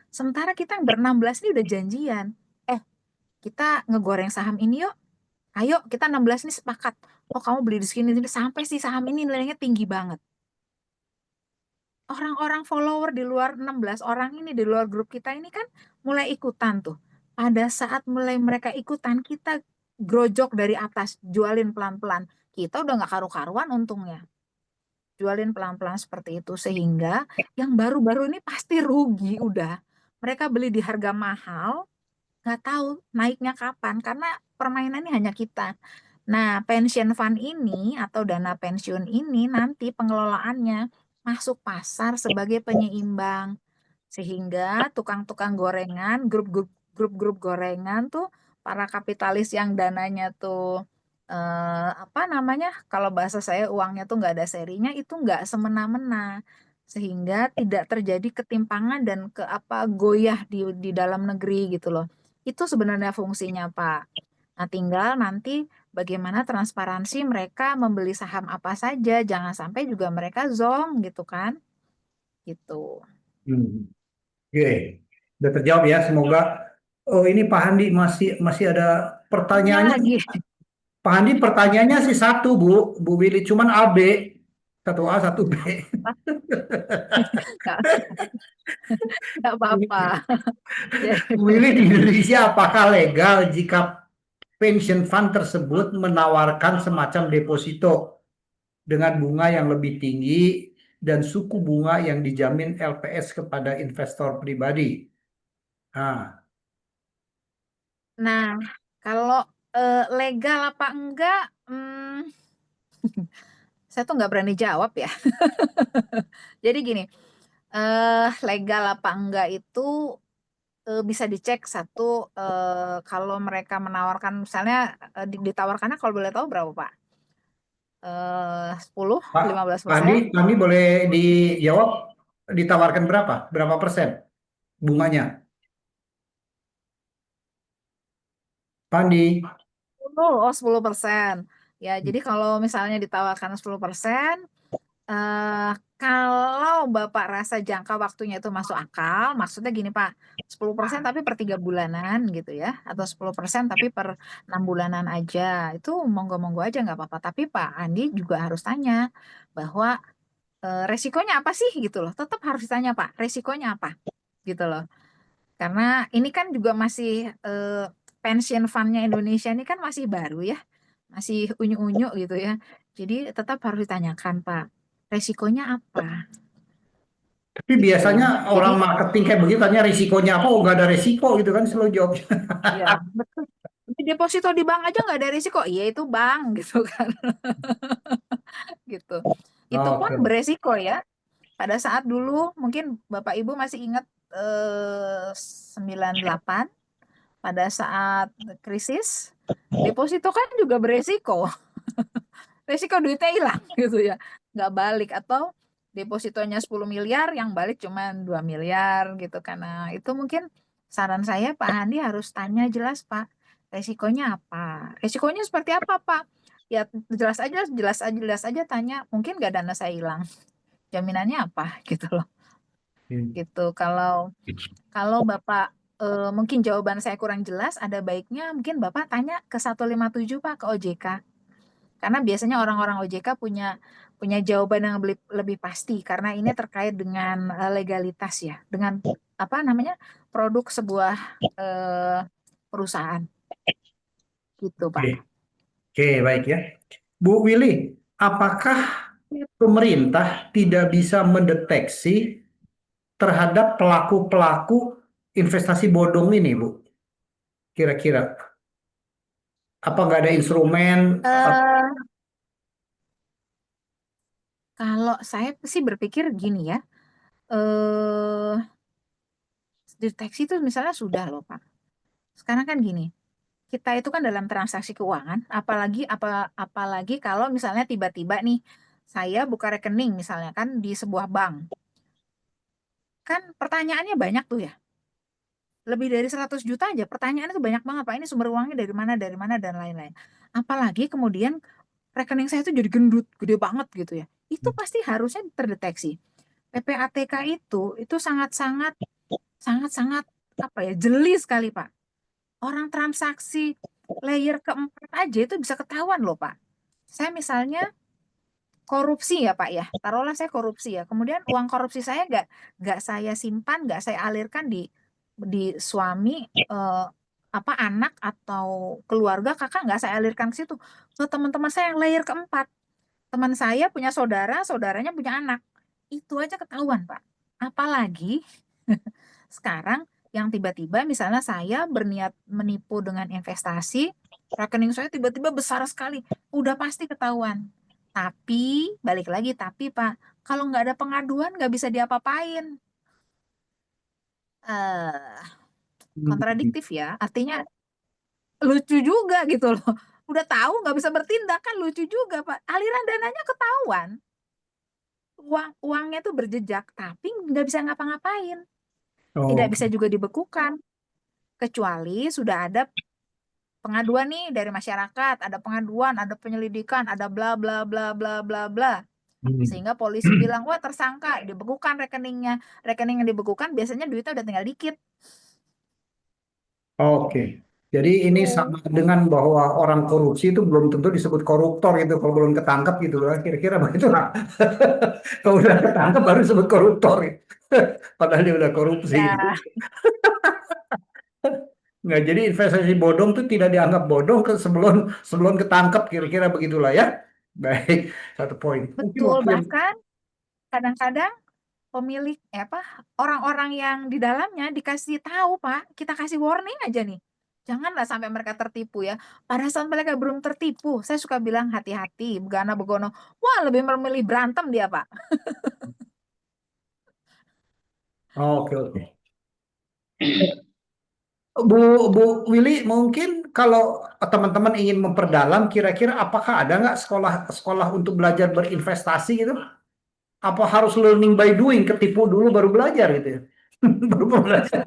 Sementara kita yang ber-16 ini udah janjian. Kita ngegoreng saham ini yuk. Ayo kita 16 nih sepakat. Oh, kamu beli di sini sampai sih saham ini nilainya tinggi banget. Orang-orang follower di luar 16 orang ini, di luar grup kita ini kan mulai ikutan tuh. Pada saat mulai mereka ikutan, kita grojok dari atas, jualin pelan-pelan. Kita udah nggak karu-karuan untungnya. Jualin pelan-pelan seperti itu. Sehingga yang baru-baru ini pasti rugi udah. Mereka beli di harga mahal, nggak tahu naiknya kapan. Karena permainannya hanya kita. Nah, pension fund ini atau dana pensiun ini nanti pengelolaannya masuk pasar sebagai penyeimbang. Sehingga tukang-tukang gorengan, grup-grup gorengan tuh, para kapitalis yang dananya tuh kalau bahasa saya uangnya tuh nggak ada serinya, itu nggak semena-mena. Sehingga tidak terjadi ketimpangan dan goyah di dalam negeri gitu loh. Itu sebenarnya fungsinya, Pak. Nah, tinggal nanti bagaimana transparansi mereka membeli saham apa saja, jangan sampai juga mereka zong gitu kan. Gitu. Oke, udah terjawab ya. Semoga. Oh, ini Pak Handi masih ada pertanyaannya. Lagi. Pak Handi pertanyaannya sih satu, Bu Willy, cuman AB. Satu A, satu B. Nggak apa-apa. Bu Willy, di Indonesia apakah legal jika pension fund tersebut menawarkan semacam deposito dengan bunga yang lebih tinggi dan suku bunga yang dijamin LPS kepada investor pribadi? Nah, kalau legal apa enggak, saya tuh nggak berani jawab ya. Jadi gini, legal apa enggak itu bisa dicek satu, kalau mereka menawarkan misalnya ditawarkannya kalau boleh tahu berapa Pak? 10, Pak 15%? Andi boleh dijawab, ditawarkan berapa? Berapa persen bunganya? Pak Andi. 10%. Ya, jadi kalau misalnya ditawarkan 10%, kalau Bapak rasa jangka waktunya itu masuk akal, maksudnya gini Pak, 10% tapi per 3 bulanan gitu ya, atau 10% tapi per 6 bulanan aja, itu monggo-monggo aja nggak apa-apa. Tapi Pak Andi juga harus tanya bahwa resikonya apa sih gitu loh, tetap harus ditanya Pak, resikonya apa gitu loh. Karena ini kan juga masih pension fund-nya Indonesia ini kan masih baru ya, masih unyu-unyu gitu ya. Jadi tetap harus ditanyakan Pak, resikonya apa? Tapi Gitu. biasanya Jadi orang marketing kayak begitu tanya risikonya apa? Oh, nggak ada risiko gitu kan, selalu jawab. ya betul. Deposito di bank aja nggak ada risiko, iya itu bank gitu kan, gitu. Itu pun Oke. beresiko ya. Pada saat dulu mungkin Bapak Ibu masih ingat 98 pada saat krisis, deposito kan juga beresiko. Resiko duitnya hilang gitu ya, nggak balik, atau depositonya 10 miliar yang balik cuma 2 miliar gitu. Karena itu mungkin saran saya Pak Handi harus tanya jelas Pak, resikonya apa, resikonya seperti apa Pak, ya jelas aja tanya, mungkin nggak dana saya hilang, jaminannya apa gitu loh. Gitu. Kalau Bapak mungkin jawaban saya kurang jelas, ada baiknya mungkin Bapak tanya ke 157 Pak, ke OJK. Karena biasanya orang-orang OJK punya jawaban yang lebih pasti, karena ini terkait dengan legalitas ya, dengan apa namanya, produk sebuah perusahaan gitu Pak. Oke, baik ya. Bu Willy, apakah pemerintah tidak bisa mendeteksi terhadap pelaku-pelaku investasi bodong ini, Bu? Kira-kira, apa nggak ada instrumen? Eh, Kalau saya sih berpikir gini ya, eh deteksi itu misalnya sudah loh Pak. Sekarang kan gini, kita itu kan dalam transaksi keuangan, apalagi kalau misalnya tiba-tiba nih saya buka rekening misalnya kan di sebuah bank. Kan pertanyaannya banyak tuh ya. Lebih dari 100 juta aja pertanyaannya tuh banyak banget Pak. Ini sumber uangnya dari mana dan lain-lain. Apalagi kemudian rekening saya itu jadi gendut, gede banget gitu ya. Itu pasti harusnya terdeteksi. PPATK itu sangat-sangat apa ya, jeli sekali Pak. Orang transaksi layer keempat aja itu bisa ketahuan loh Pak. Saya misalnya korupsi ya Pak ya, taruhlah saya korupsi ya, kemudian uang korupsi saya nggak saya simpan, nggak saya alirkan di suami, apa anak atau keluarga kakak, nggak saya alirkan ke situ, ke teman-teman saya yang layer keempat. Teman saya punya saudara, saudaranya punya anak, itu aja ketahuan Pak. Apalagi sekarang yang tiba-tiba misalnya saya berniat menipu dengan investasi, rekening saya tiba-tiba besar sekali, udah pasti ketahuan. Tapi, balik lagi, tapi Pak, kalau nggak ada pengaduan nggak bisa diapa-apain. eh Kontradiktif ya, artinya lucu juga gitu loh. Udah tahu nggak bisa bertindak kan lucu juga Pak. Aliran dananya ketahuan, uangnya tuh berjejak, tapi nggak bisa ngapa-ngapain. Tidak Oh, bisa juga dibekukan, kecuali sudah ada pengaduan nih dari masyarakat, ada pengaduan, ada penyelidikan, ada bla bla bla bla bla bla. Sehingga polisi bilang, wah tersangka, dibekukan rekeningnya. Rekening yang dibekukan biasanya duitnya udah tinggal dikit. oke. Jadi ini sama dengan bahwa orang korupsi itu belum tentu disebut koruptor gitu kalau belum ketangkep gitu loh. Kira-kira begitu lah. Kalau udah ketangkep baru disebut koruptor. Padahal dia udah korupsi. Ya, Nggak, jadi investasi bodong itu tidak dianggap bodong sebelum sebelum ketangkep, kira-kira begitulah ya. Baik, satu poin. Mungkin betul. waktu yang Bahkan kadang-kadang pemilik, orang-orang yang di dalamnya dikasih tahu, Pak, kita kasih warning aja nih. Janganlah sampai mereka tertipu ya. Pada saat mereka belum tertipu, saya suka bilang hati-hati, begana begono. Wah, lebih memilih berantem dia, Pak. oke, oke. Bu Bu Willy, mungkin kalau teman-teman ingin memperdalam, kira-kira apakah ada nggak sekolah-sekolah untuk belajar berinvestasi gitu? Apa harus learning by doing, ketipu dulu baru belajar gitu ya? Baru belajar.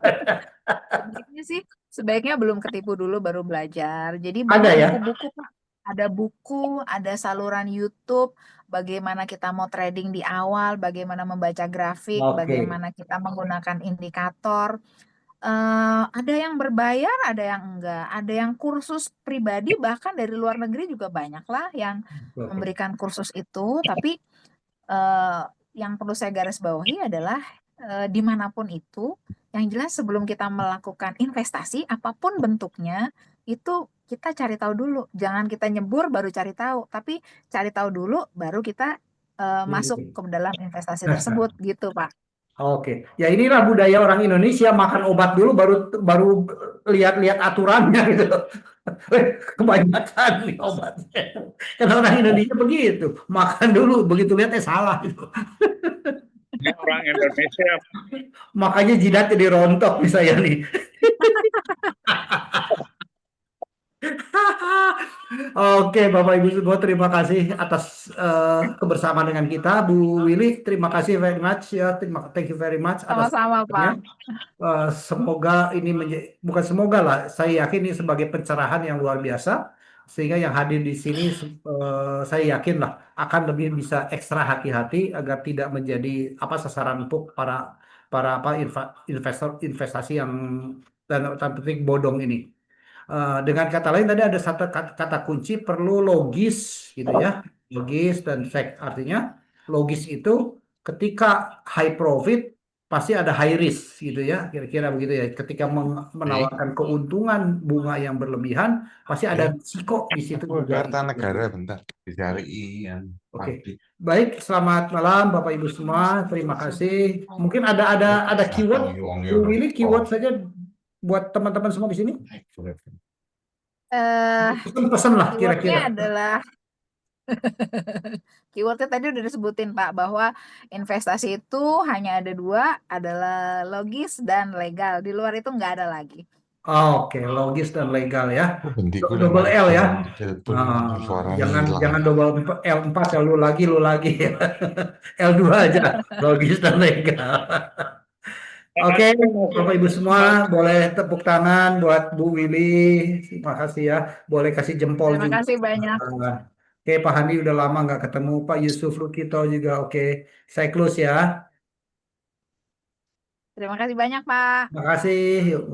Sebaiknya belum ketipu dulu baru belajar. Jadi Ada banyak ya? buku-buku, Pak. Ada buku, ada saluran YouTube, bagaimana kita mau trading di awal, bagaimana membaca grafik, Oke. bagaimana kita menggunakan indikator. Ada yang berbayar, ada yang enggak. Ada yang kursus pribadi, bahkan dari luar negeri juga banyak lah yang Oke. memberikan kursus itu. Tapi eh, yang perlu saya garis bawahi adalah dimanapun itu, yang jelas sebelum kita melakukan investasi apapun bentuknya, itu kita cari tahu dulu. Jangan kita nyebur baru cari tahu, tapi cari tahu dulu baru kita masuk ke dalam investasi tersebut, gitu Pak. Oke, ya inilah budaya orang Indonesia, makan obat dulu baru baru lihat-lihat aturannya gitu. Kebanyakan nih obatnya. Karena orang Indonesia begitu, makan dulu begitu lihatnya salah gitu. Ini orang Indonesia. Makanya jidat jadi rontok nih saya nih. Oke, Bapak Ibu semua, terima kasih atas kebersamaan dengan kita. Bu Willy, terima kasih very much ya. Thank you very much atas Sama-sama, Pak. semoga ini bukan semoga lah, saya yakin ini sebagai pencerahan yang luar biasa, sehingga yang hadir di sini saya yakin lah akan lebih bisa ekstra hati-hati agar tidak menjadi apa sasaran empuk para para apa investor investasi yang dan tanda petik bodong ini. Dengan kata lain tadi ada satu kata kunci perlu logis gitu ya. Logis dan fact, artinya logis itu ketika high profit pasti ada high risk gitu ya, kira-kira begitu ya. Ketika menawarkan keuntungan bunga yang berlebihan pasti ada risiko di situ Aku juga. Kartanegara bentar dicari yang Oke. pabrik. Baik, selamat malam Bapak Ibu semua. Terima kasih. Mungkin ada keyword, Bu Willy, keyword saja buat teman-teman semua di sini. Pesan-pesan lah Keywordnya kira-kira. adalah keywordnya tadi udah disebutin Pak, bahwa investasi itu hanya ada dua, adalah logis dan legal. Di luar itu nggak ada lagi. Oke, logis dan legal ya. Bendiku Double L ya. suaranya Jangan double L4 ya, lu lagi ya. L2 aja, logis dan legal. Oke, Bapak Ibu semua, boleh tepuk tangan buat Bu Willy. Terima kasih ya. Boleh kasih jempol Terima juga. kasih banyak. Oke, Pak Handi udah lama nggak ketemu. Pak Yusuf Rukito juga. Oke, saya close ya. Terima kasih banyak Pak. Terima kasih. Yuk.